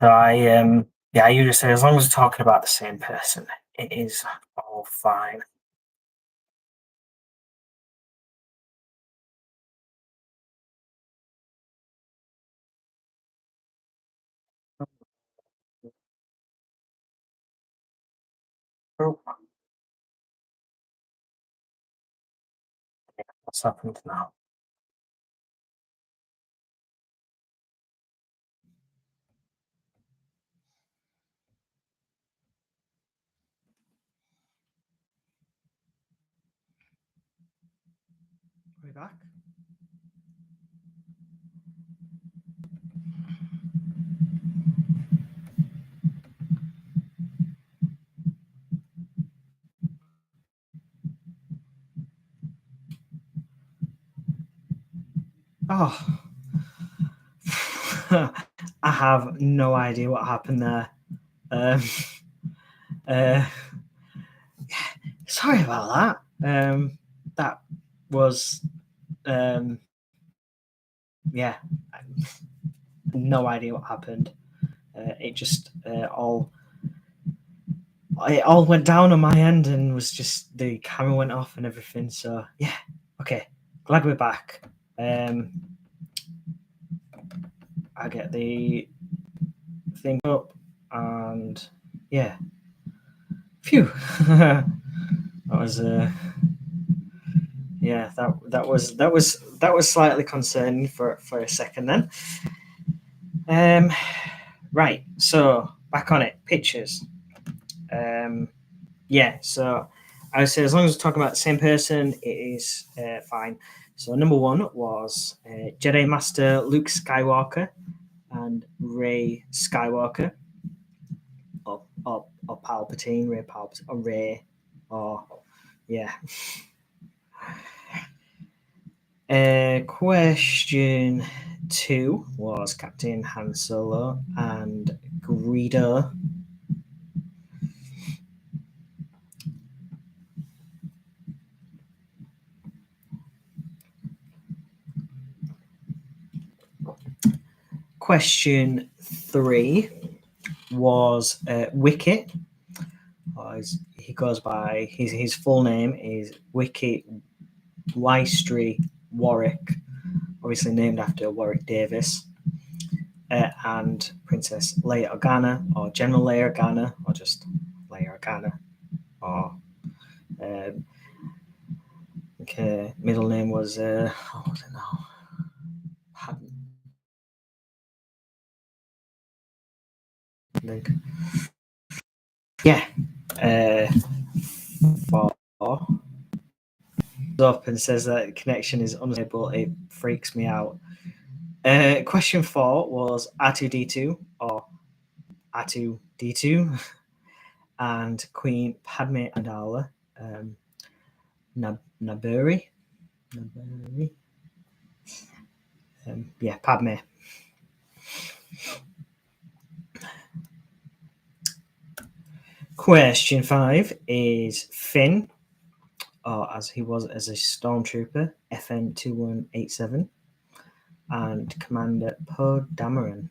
So I usually say as long as we're talking about the same person, it is all fine. Oh, what's happened now? Are we back? Oh, I have no idea what happened there. Um, uh, sorry about that. That was, yeah, no idea what happened. It just it all went down on my end and was just the camera went off and everything. So yeah, okay, glad we're back. I get the thing up and yeah, phew. That was yeah, that was slightly concerning for a second then. Um, right, so back on it, pictures. Yeah, so I would say as long as we're talking about the same person, it is fine. So number one was Jedi Master Luke Skywalker and Ray Skywalker, or Palpatine, Ray Palpatine, or Ray, or yeah. Question two was Captain Han Solo and Greedo. Question three was Wicket he goes by his full name is Wiki Wystry Warwick, obviously named after Warwick Davis, and Princess Leia Organa, or General Leia Organa, or just Leia Organa, or okay, middle name was what was it now? Yeah, for up and says that connection is unstable. It freaks me out. Question 4 was R2D2 or R2D2 and Queen Padme Amidala, Naburi. Yeah, Padme. Question 5 is Finn, or as he was as a stormtrooper, FN 2187, and Commander Poe Dameron.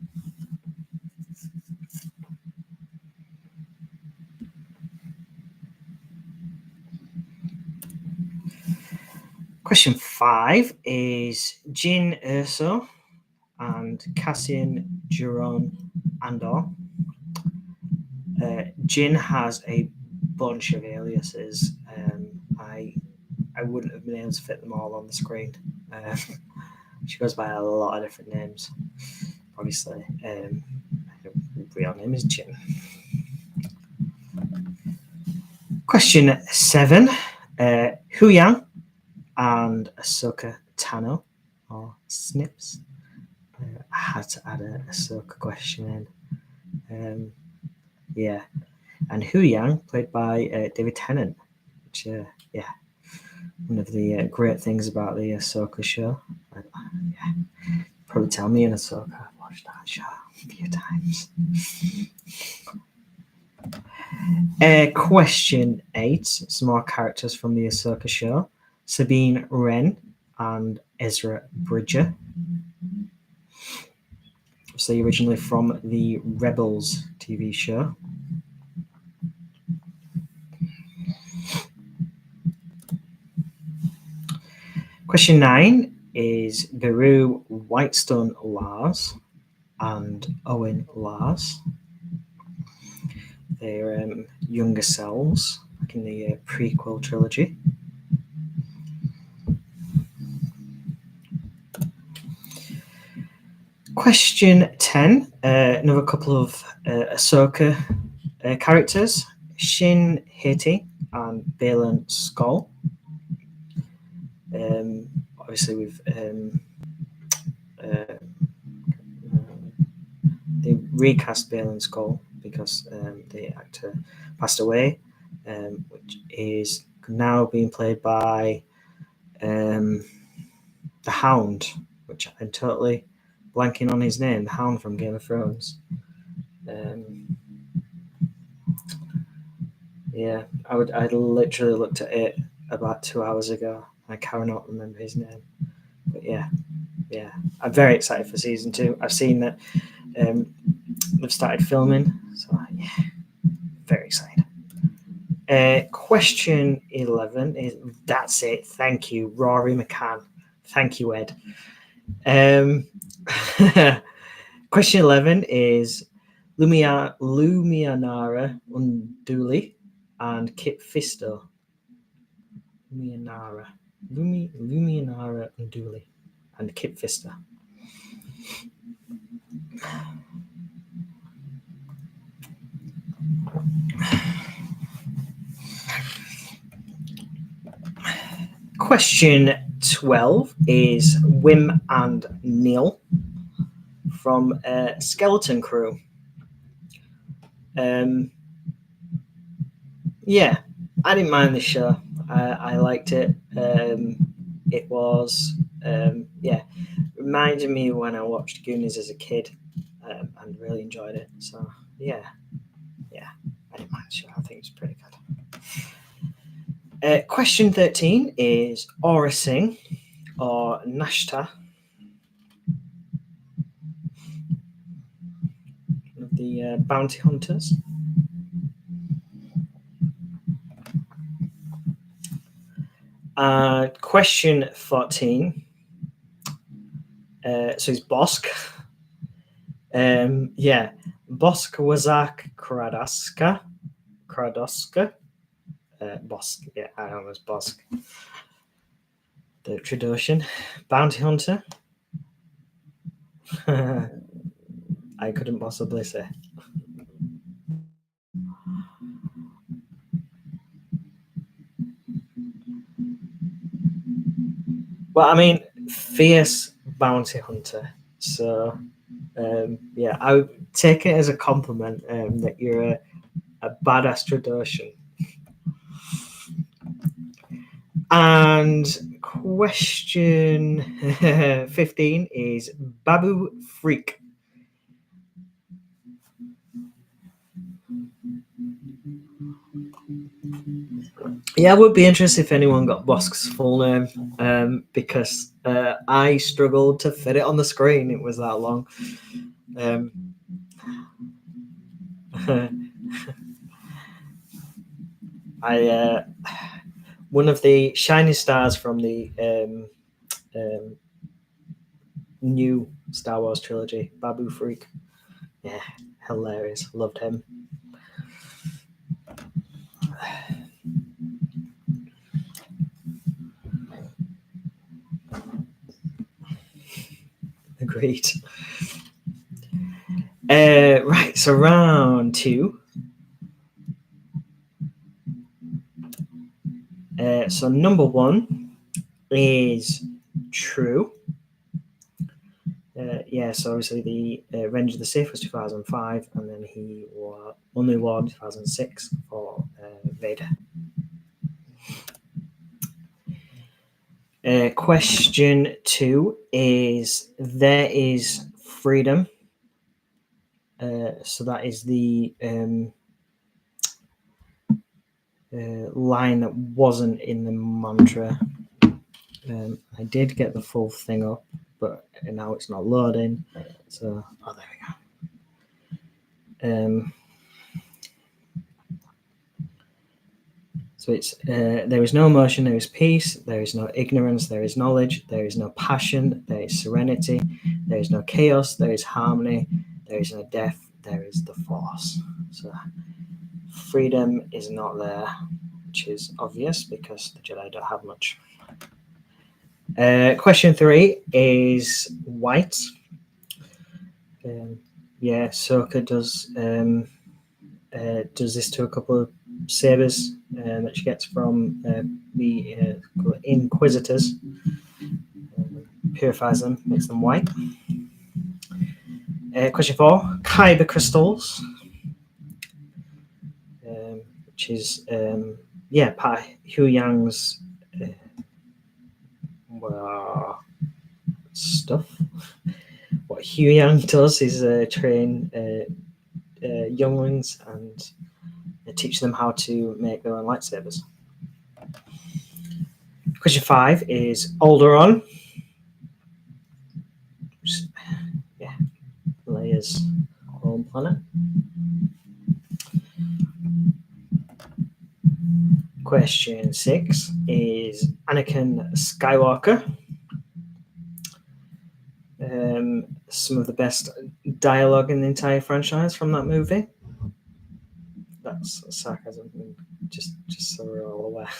Question 5 is Jyn Erso and Cassian Jerome Andor. Jyn has a bunch of aliases. I wouldn't have been able to fit them all on the screen. She goes by a lot of different names. Obviously, her real name is Jyn. Question 7: Huyang and Ahsoka Tano, or Snips. I had to add a Ahsoka question in. Yeah, and Huyang, played by David Tennant, which one of the great things about the Ahsoka show. Probably tell me in Ahsoka, I've watched that show a few times. Question 8, some more characters from the Ahsoka show. Sabine Wren and Ezra Bridger. So originally from the Rebels TV show. Question 9 is Beru Whitestone Lars and Owen Lars. They're younger selves, like in the prequel trilogy. Question 10, another couple of Ahsoka characters, Shin Hati and Baylan Skoll. Obviously, we've they recast Baylan Skoll because the actor passed away, which is now being played by the Hound, which I'm totally blanking on his name, the Hound from Game of Thrones. Yeah, I literally looked at it about 2 hours ago. I cannot remember his name, but yeah, I'm very excited for season 2. I've seen that they've started filming, so yeah, very excited. Question 11 is that's it. Thank you, Rory McCann. Thank you, Ed. Question 11 is Lumianara Unduli and Kit Fisto. Lumianara Unduli and Kit Fisto. Question 12 is Wim and Neil from Skeleton Crew. Yeah, I didn't mind the show. I liked it. It was, reminded me when I watched Goonies as a kid and really enjoyed it. So, yeah, I didn't mind the show. I think it's pretty good. Question 13 is Aura Singh or Nashta, one of the bounty hunters. Question 14. So it's Bosk. Yeah, Bosk Wazak Kradoska. Bosk, yeah, I know it was Bosk. The Trandoshan bounty hunter. I couldn't possibly say. Well, I mean, fierce bounty hunter. So, yeah, I would take it as a compliment that you're a badass Trandoshan. And question 15 is Babu Freak. Yeah, I would be interested if anyone got Bosk's full name, because I struggled to fit it on the screen. It was that long. One of the shining stars from the new Star Wars trilogy, Babu Freak. Yeah, hilarious. Loved him. Agreed. Right, so round 2. So number 1 is true. Yeah, so obviously the Revenge of the Sith was 2005, and then he won the award in 2006 for Vader. Question 2 is there is freedom. So that is the line that wasn't in the mantra. I did get the full thing up, but now it's not loading. So, there we go. So it's there is no emotion, there is peace, there is no ignorance, there is knowledge, there is no passion, there is serenity, there is no chaos, there is harmony, there is no death, there is the force. So freedom is not there, which is obvious because the Jedi don't have much. Question 3 is white. Yeah, Ahsoka does this to a couple of sabers that she gets from the Inquisitors. Purifies them, makes them white. Question 4, Kyber crystals, which is part of Hu Yang's stuff. What Hu Yang does is train younglings and teach them how to make their own lightsabers. Question 5 is Alderaan. Yeah, Leia's home planet. Question 6 is Anakin Skywalker. Some of the best dialogue in the entire franchise from that movie. That's sarcasm, just so we're all aware.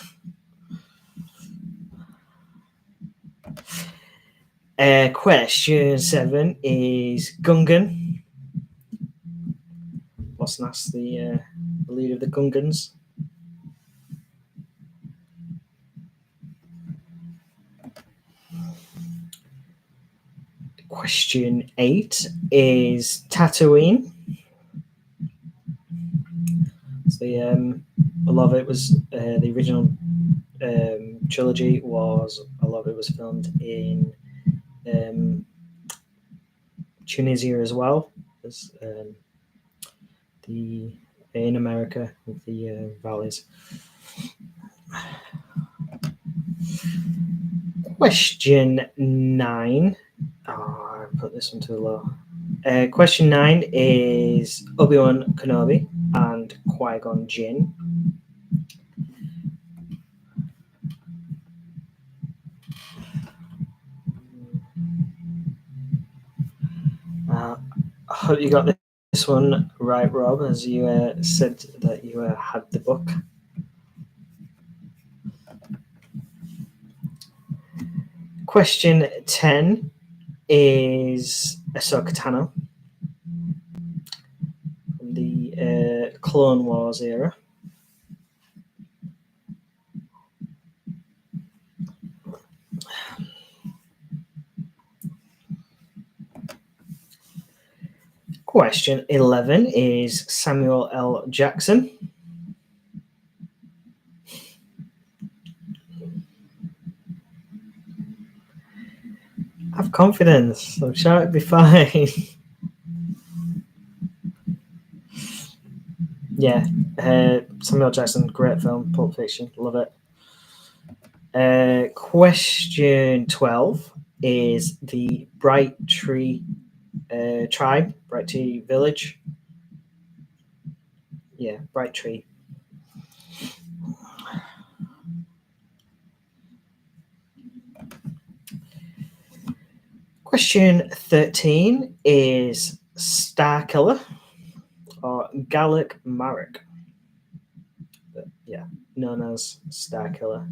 Question 7 is Gungan. What's Nass, the leader of the Gungans? Question 8 is Tatooine. So a lot of it was the original trilogy was a lot of it was filmed in Tunisia as well as in America with the valleys. Question 9. I put this one too low. Question 9 is Obi-Wan Kenobi and Qui-Gon Jinn. hope you got this one right, Rob, as you said that you had the book. Question 10 is Ahsoka Tano from the Clone Wars era. Question 11 is Samuel L. Jackson. Have confidence. I'm sure it'll be fine. Yeah, Samuel Jackson, great film, Pulp Fiction, love it. Question 12 is the Bright Tree tribe, Bright Tree Village. Yeah, Bright Tree. Question 13 is Starkiller or Gallic Marek. Yeah, known as Starkiller.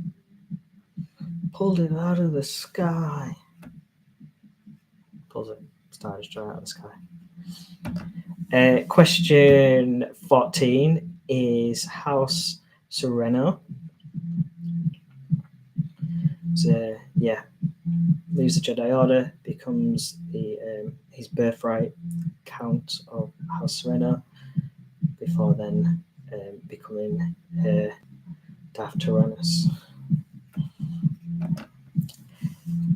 Pulled it out of the sky. Pulls it, stars straight out of the sky. Question 14 is House Sereno. So, yeah, leaves the Jedi Order, becomes his birthright Count of House Sereno, before then becoming Darth Tyrannus.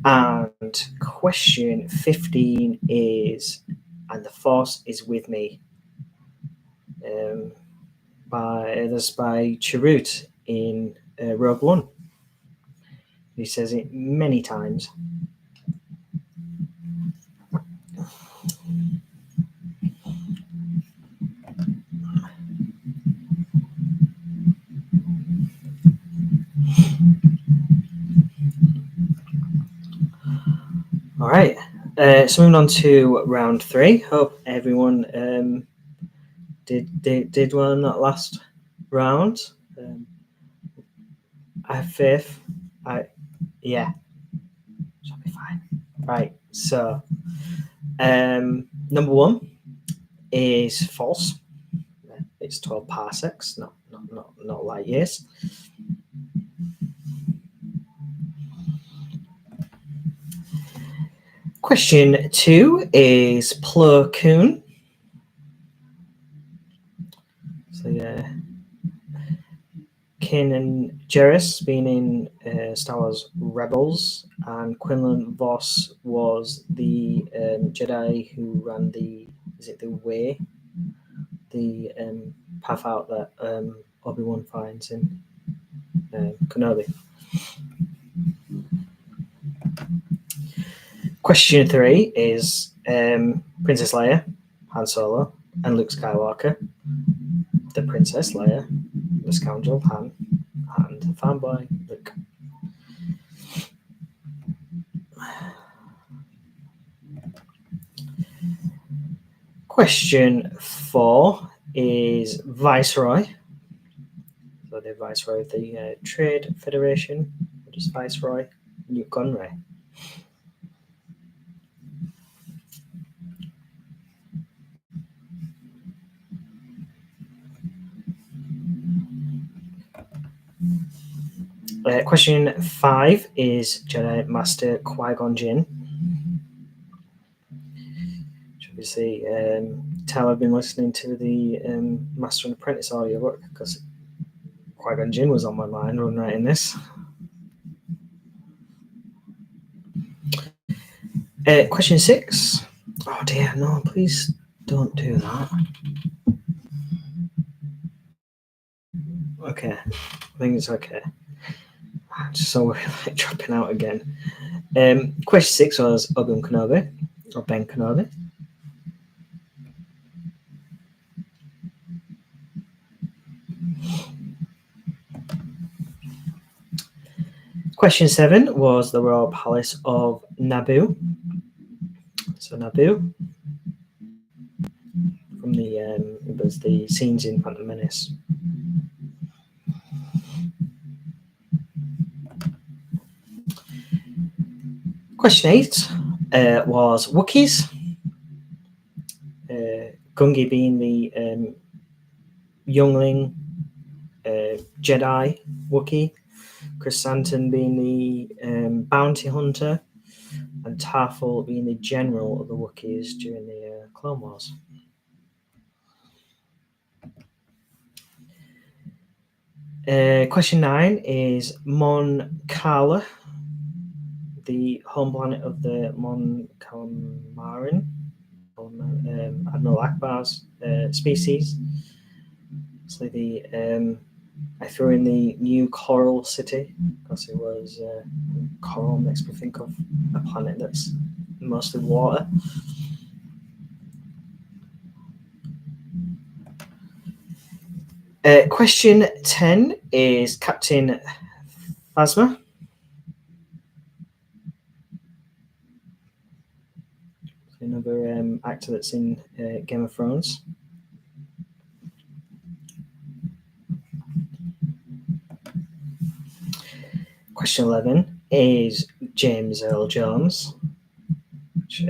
And question 15 is And the Force is with me. By Chirrut in Rogue One. He says it many times. All right, so moving on to round 3. Hope everyone did well in that last round. I have faith. Yeah, shall be fine. Right, so number 1 is false. It's 12 parsecs, not light years. Question 2 is Plo Koon. So yeah, Kanan Jarrus being in Star Wars Rebels, and Quinlan Vos was the Jedi who ran the Way, the path out that Obi-Wan finds in Kenobi. Question 3 is Princess Leia, Han Solo, and Luke Skywalker. The Princess Leia, the scoundrel Han, and fanboy Luke. Question 4 is Viceroy. So the Viceroy of the Trade Federation, which is Viceroy Newt Gunray. Question 5 is Jedi Master Qui-Gon Jinn. Obviously, tell I've been listening to the Master and Apprentice audiobook because Qui-Gon Jinn was on my mind when writing this. Question 6. Oh dear, no, please don't do that. Okay, I think it's okay. I'm just so worried about dropping out again. Question 6 was Obi-Wan Kenobi, or Ben Kenobi. Question 7 was the Royal Palace of Naboo. So Naboo. from the it was the scenes in Phantom Menace. Question 8 was Wookiees. Gungi being the youngling Jedi Wookiee, Chrysanthemum being the bounty hunter, and Tarful being the general of the Wookiees during the Clone Wars. Question 9 is Mon Cala, the home planet of the Mon Calamari, Admiral Akbar's species. So I threw in the new Coral City because it was coral makes me think of a planet that's mostly water. Question 10 is Captain Phasma. Another actor that's in Game of Thrones. Question 11 is James Earl Jones. Which,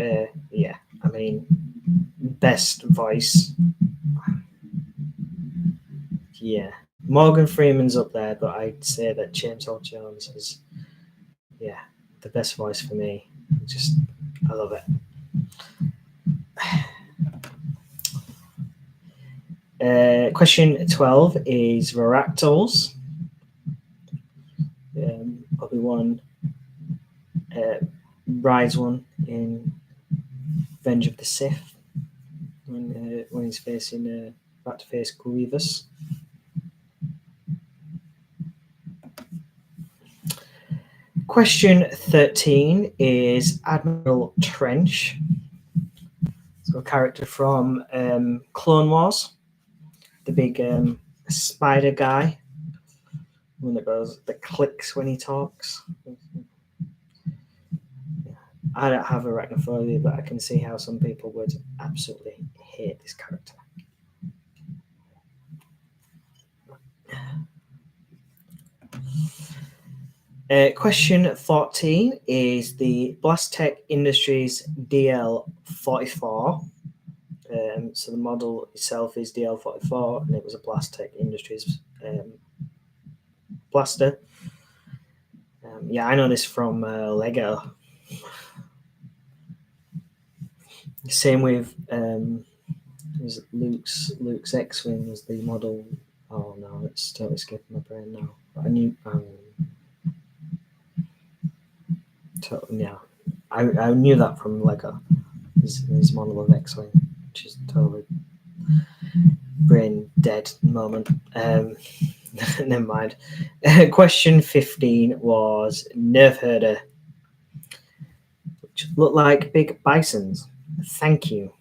yeah, I mean, best voice. Yeah, Morgan Freeman's up there, but I'd say that James Earl Jones is, yeah, the best voice for me. I love it. Question 12 is Varactals. Obi-Wan rides one in Revenge of the Sith when he's facing about to face Grievous. Question 13 is Admiral Trench. So a character from Clone Wars, the big spider guy, one that clicks when he talks. I don't have arachnophobia, but I can see how some people would absolutely hate this character. Question 14 is the Blastech Industries DL44. So the model itself is DL44, and it was a Blastech Industries blaster. Yeah, I know this from Lego. Same with Luke's X-Wing was the model. Oh no, it's totally escaping my brain now. But I knew. I knew that from Lego. His model of X-Wing, which is totally brain dead moment. Never mind. Question 15 was Nerf Herder, which looked like big bisons. Thank you.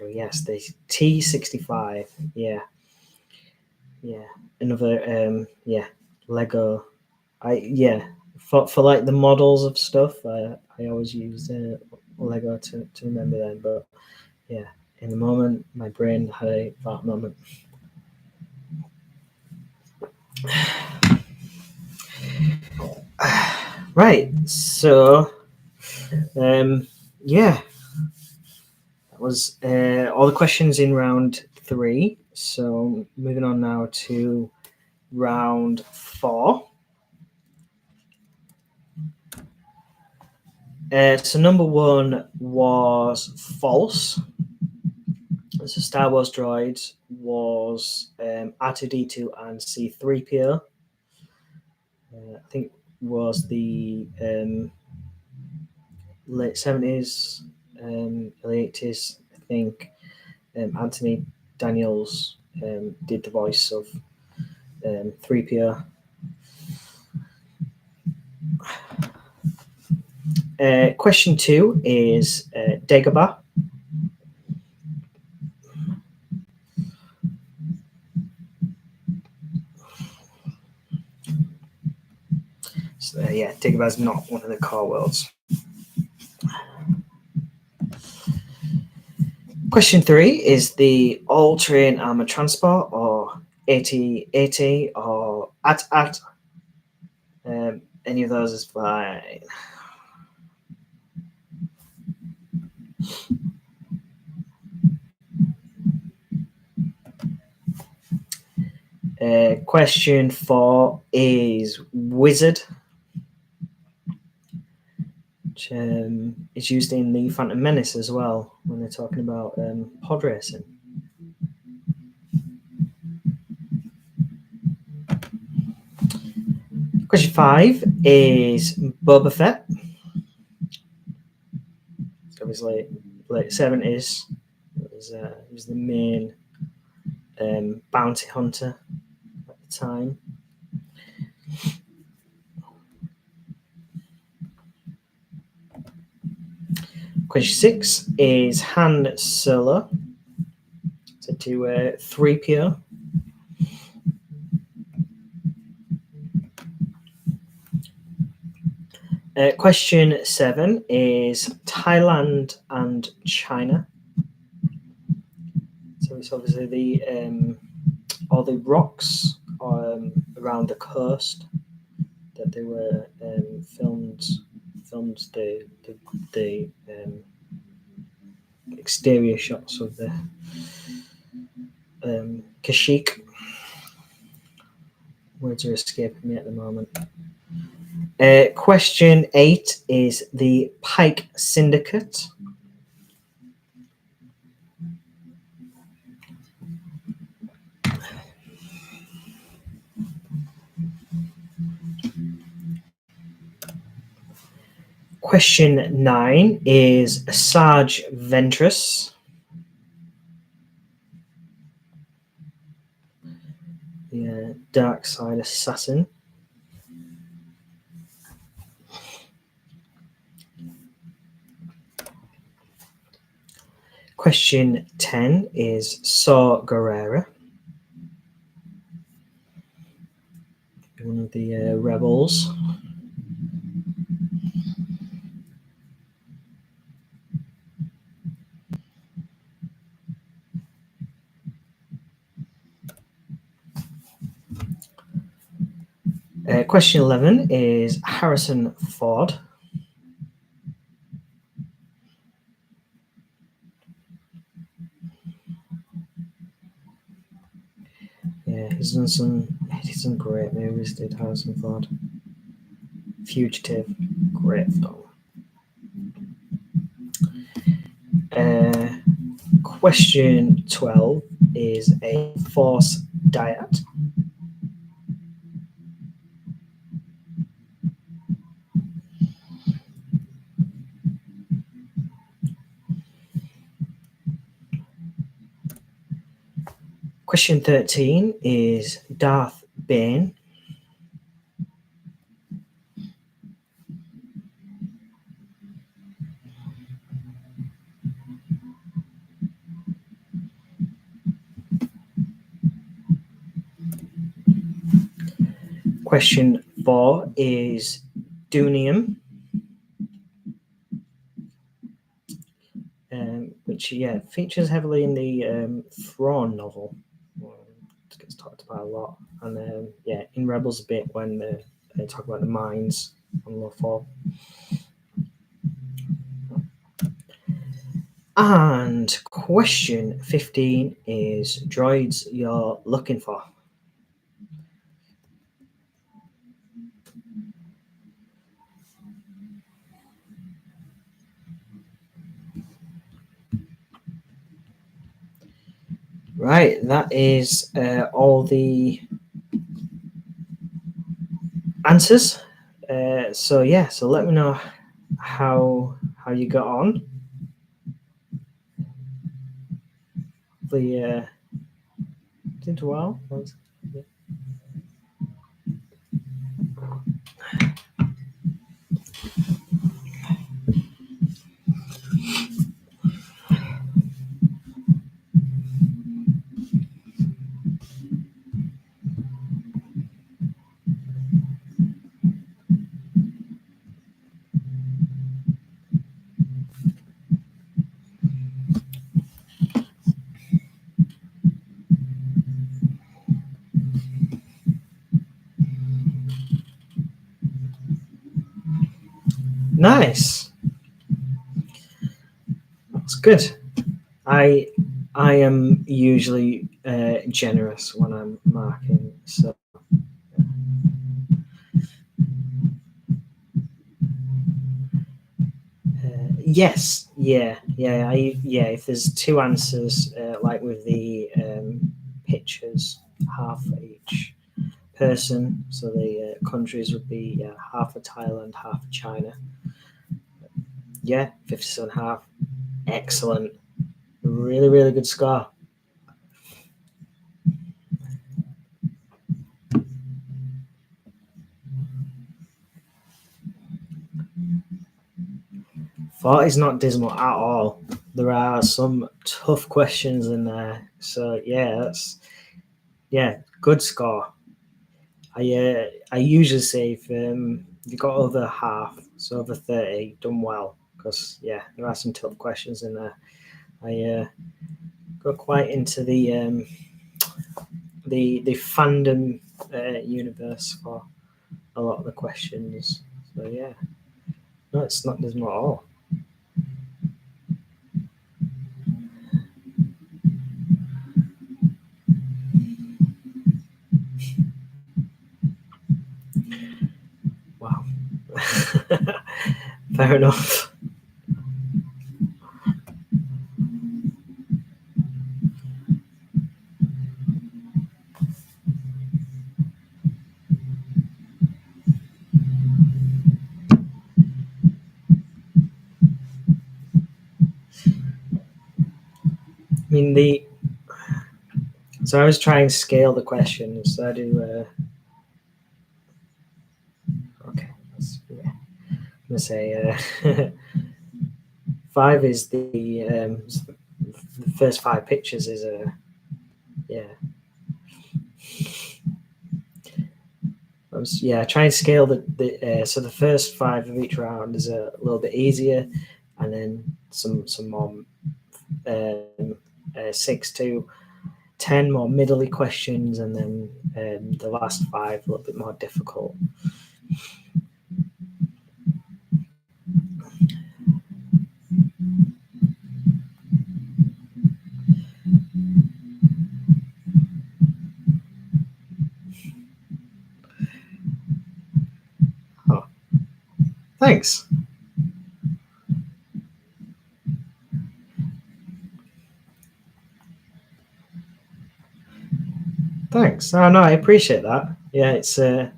Yes, the T65. Yeah. Another Lego. For like the models of stuff, I always use Lego to remember them. But yeah, in the moment, my brain had that moment. Right, so that was all the questions in round 3. So moving on now to round 4. So number 1 was false. So Star Wars droids was R2-D2 and C-3PO. I think was the late 70s, early 80s. I think Anthony Daniels did the voice of 3PO. Question 2 is Dagobah. So Dagobah is not one of the core worlds. Question 3 is the all-terrain armored transport, or AT-AT, or AT-AT. Any of those is fine. Question 4 is Wizard, which is used in the Phantom Menace as well when they're talking about pod racing. Question 5 is Boba Fett. So obviously, late 70s, he was the main bounty hunter at the time. Question 6 is Han Solo. So to 3PO. Question 7 is Thailand and China. So it's obviously the all the rocks around the coast that they were filmed the exterior shots of the Kashyyyk. Words are escaping me at the moment. Question 8 is the Pike Syndicate. Question 9 is Sarge Ventress. The dark side assassin. Question 10 is Saw Gerrera, one of the rebels. Question 11 is Harrison Ford. Yeah, he's done some great movies, did Harrison Ford. Fugitive, great film. Question 12 is a Force Diet. Question 13 is Darth Bane. Question 4 is Dunium, which features heavily in the Thrawn novel. It gets talked about a lot, and in Rebels a bit when they talk about the mines on Lothal. And question 15 is droids you're looking for. Right, that is all the answers. So let me know how you got on. Did well. Nice. That's good. I am usually generous when I'm marking, so yes, yeah. If there's two answers, like with the pictures, half for each person. So the countries would be half for Thailand, half for China. Yeah, 57.5. Excellent. Really, really good score. Thought is not dismal at all. There are some tough questions in there. So good score. I usually say if you got over half, so over 30, done well, because there are some tough questions in there. I got quite into the fandom universe for a lot of the questions. So no, it's not dismal at all. Wow. Fair enough. I mean so I was trying to scale the questions. So I do okay. I'm gonna say 5 is the first 5 pictures is try and scale so the first 5 of each round is a little bit easier, and then some more 6 to 10 more middly questions, and then the last 5 a little bit more difficult. Oh, thanks. Thanks. Oh no, I appreciate that. Yeah, it's I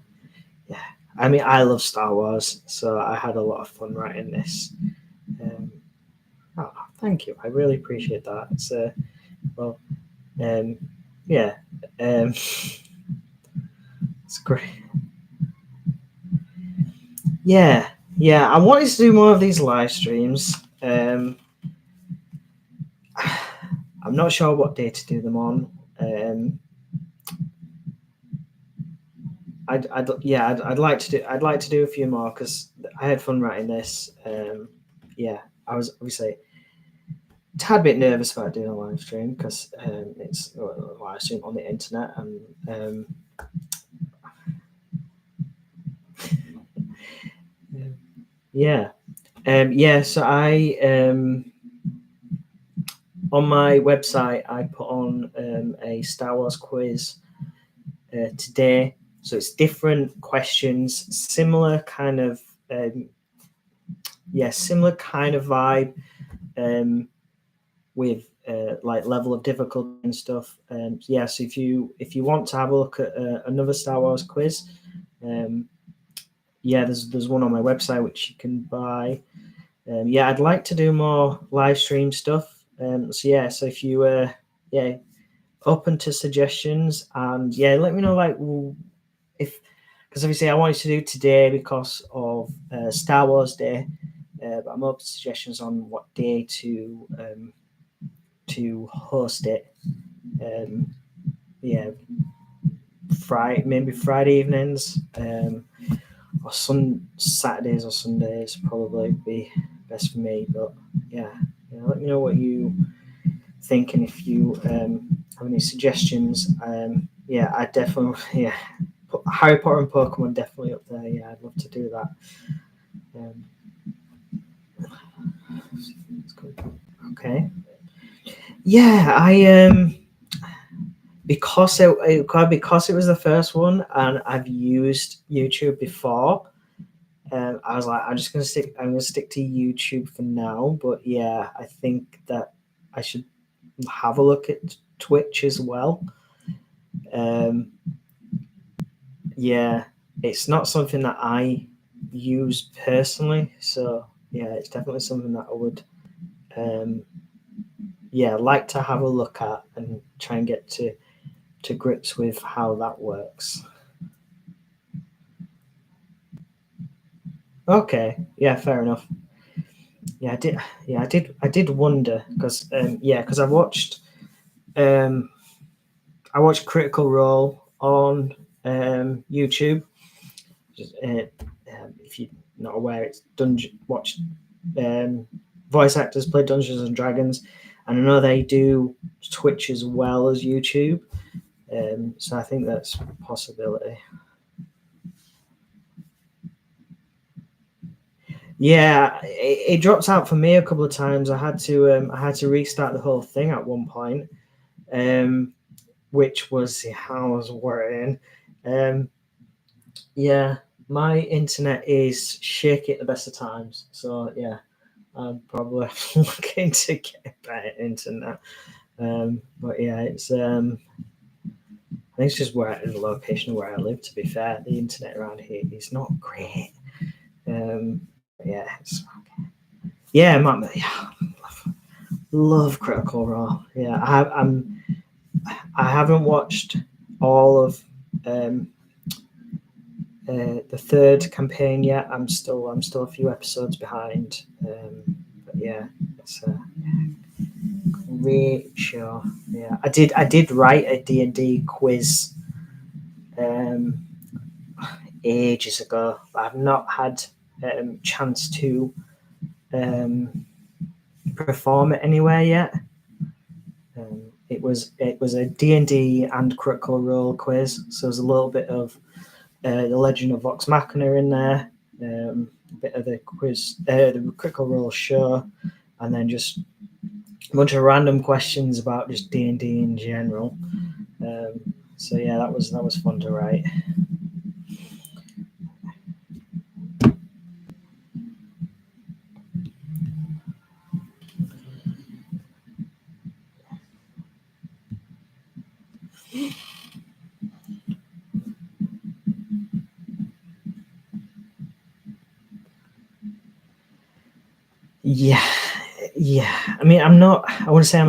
mean, I love Star Wars, so I had a lot of fun writing this. Thank you. I really appreciate that. It's well, yeah, it's great. Yeah, I wanted to do more of these live streams. I'm not sure what day to do them on. I'd like to do a few more because I had fun writing this. I was obviously a tad bit nervous about doing a live stream because it's a live stream on the internet, and so I on my website I put on a Star Wars quiz today. So it's different questions, similar kind of vibe with like level of difficulty and stuff. So if you want to have a look at another Star Wars quiz, there's one on my website which you can buy. I'd like to do more live stream stuff. So if you open to suggestions, and let me know because obviously I wanted to do today because of Star Wars Day, but I'm open to suggestions on what day to host it. Friday evenings, or Saturdays or Sundays probably be best for me. But let me know what you think, and if you have any suggestions. I definitely Harry Potter and Pokemon definitely up there. I'd love to do that. Okay. Yeah, I because it was the first one, and I've used YouTube before. I was like, I'm gonna stick to YouTube for now. But yeah, I think that I should have a look at Twitch as well. Yeah, it's not something that I use personally, so yeah, it's definitely something that I would, like to have a look at and try and get to grips with how that works. Okay, yeah, fair enough. Yeah, I did. Yeah, I did wonder because because I watched Critical Role on YouTube. If you're not aware, it's voice actors play Dungeons and Dragons, and I know they do Twitch as well as YouTube. So I think that's a possibility. Yeah, it dropped out for me a couple of times. I had to restart the whole thing at one point, which was how I was worrying. Yeah, my internet is shaky at the best of times, so yeah, I'm probably looking to get better internet. But yeah, I think it's just the location where I live. To be fair, the internet around here is not great. Yeah, yeah, love Critical Role. Yeah, I haven't watched all of the third campaign yet. I'm still a few episodes behind. But yeah, it's a great show. Yeah, I did write a D&D quiz ages ago. I've not had chance to perform it anywhere yet. It was a D&D and Critical Role quiz, so there's a little bit of the Legend of Vox Machina in there, a bit of the quiz, the Critical Role show, and then just a bunch of random questions about just D&D in general. So yeah, that was fun to write. Yeah, yeah. I mean, I'm not. I want to say I'm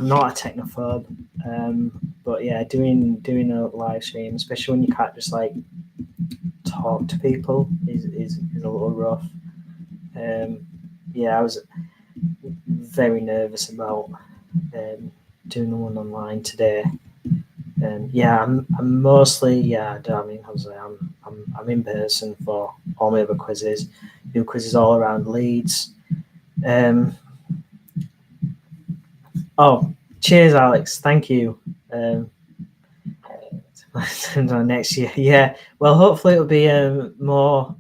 not a technophobe, but yeah, doing a live stream, especially when you can't just like talk to people, is a little rough. Yeah, I was very nervous about doing the one online today. Yeah, I'm mostly I mean, obviously I'm in person for all my other quizzes. Do quizzes all around Leeds. Oh, cheers, Alex. Thank you. Next year, yeah. Well, hopefully it'll be more.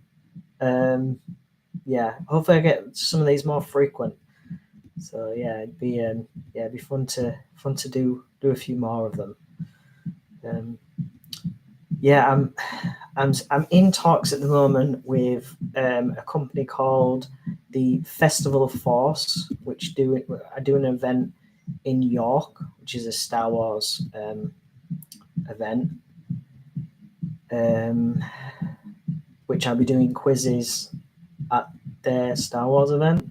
Yeah, hopefully I get some of these more frequent. So yeah, it'd be fun to do a few more of them. Yeah, I'm in talks at the moment with a company called the Festival of Force, which do an event in York, which is a Star Wars event, which I'll be doing quizzes at their Star Wars event.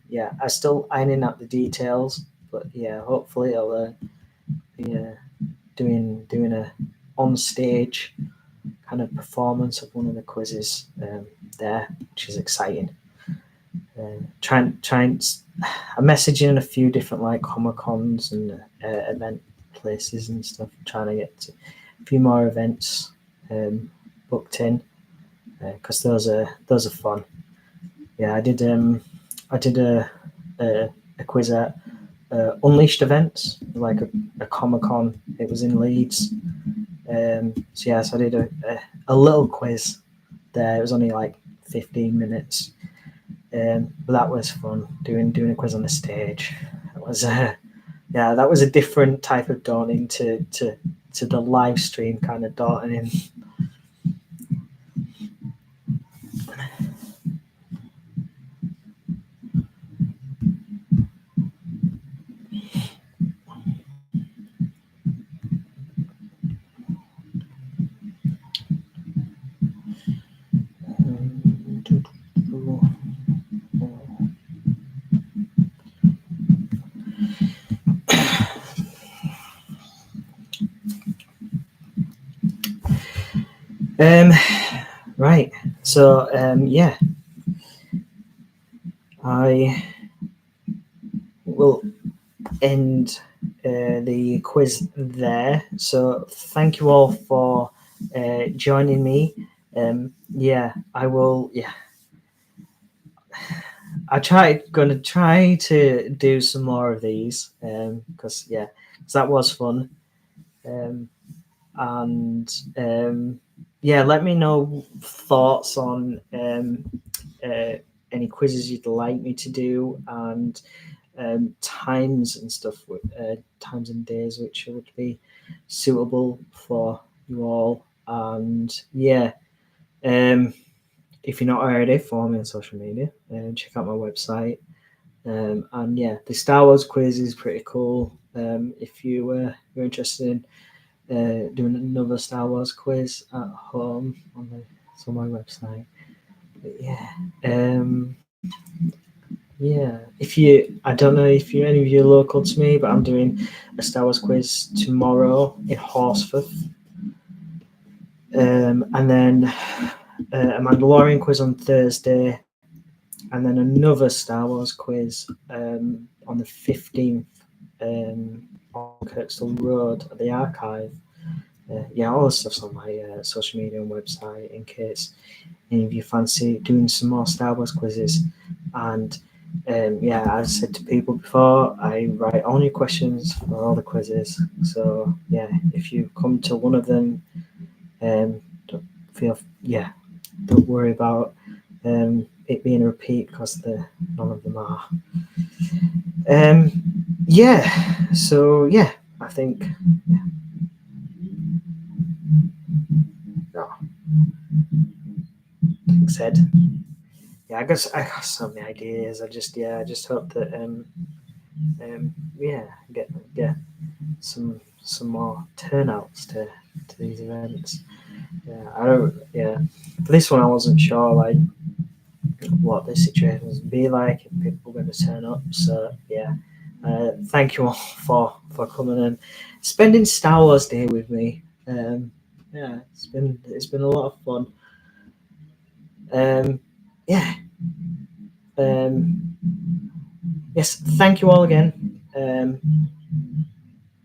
Yeah, I'm still ironing out the details, but yeah, hopefully I'll be doing a on stage kind of performance of one of the quizzes there, which is exciting. I'm messaging a few different like Comic Cons and event places and stuff, trying to get a few more events booked in because those are fun. Yeah, I did a quiz at Unleashed events, like a Comic Con. It was in Leeds. So I did a little quiz there. It was only like 15 minutes. But that was fun doing a quiz on the stage. That was that was a different type of daunting to the live stream kind of daunting. Right. So yeah, I will end the quiz there. So thank you all for joining me. Yeah, I will. Yeah, gonna try to do some more of these because that was fun. And yeah, let me know thoughts on any quizzes you'd like me to do, and times and stuff, times and days which would be suitable for you all. And yeah, if you're not already, follow me on social media and check out my website. And yeah, the Star Wars quiz is pretty cool. If you're interested in doing another Star Wars quiz at home it's on my website. But yeah, I don't know if you're any of you local to me, but I'm doing a Star Wars quiz tomorrow in Horsforth, and then a Mandalorian quiz on Thursday, and then another Star Wars quiz on the 15th on Kirkstall Road at the Archive. All the stuff's on my social media and website in case any of you fancy doing some more Star Wars quizzes. And as I said to people before, I write all your questions for all the quizzes. So yeah, if you come to one of them, don't worry about it being a repeat because none of them are. So yeah, I think like I said, I guess I got so many ideas. I just hope that get some more turnouts to these events. For this one I wasn't sure like what the situation was be like if people were going to turn up. So yeah, thank you all for coming and spending Star Wars Day with me. It's been a lot of fun. Yes, thank you all again.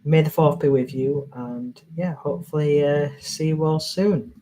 May the 4th be with you, and hopefully see you all soon.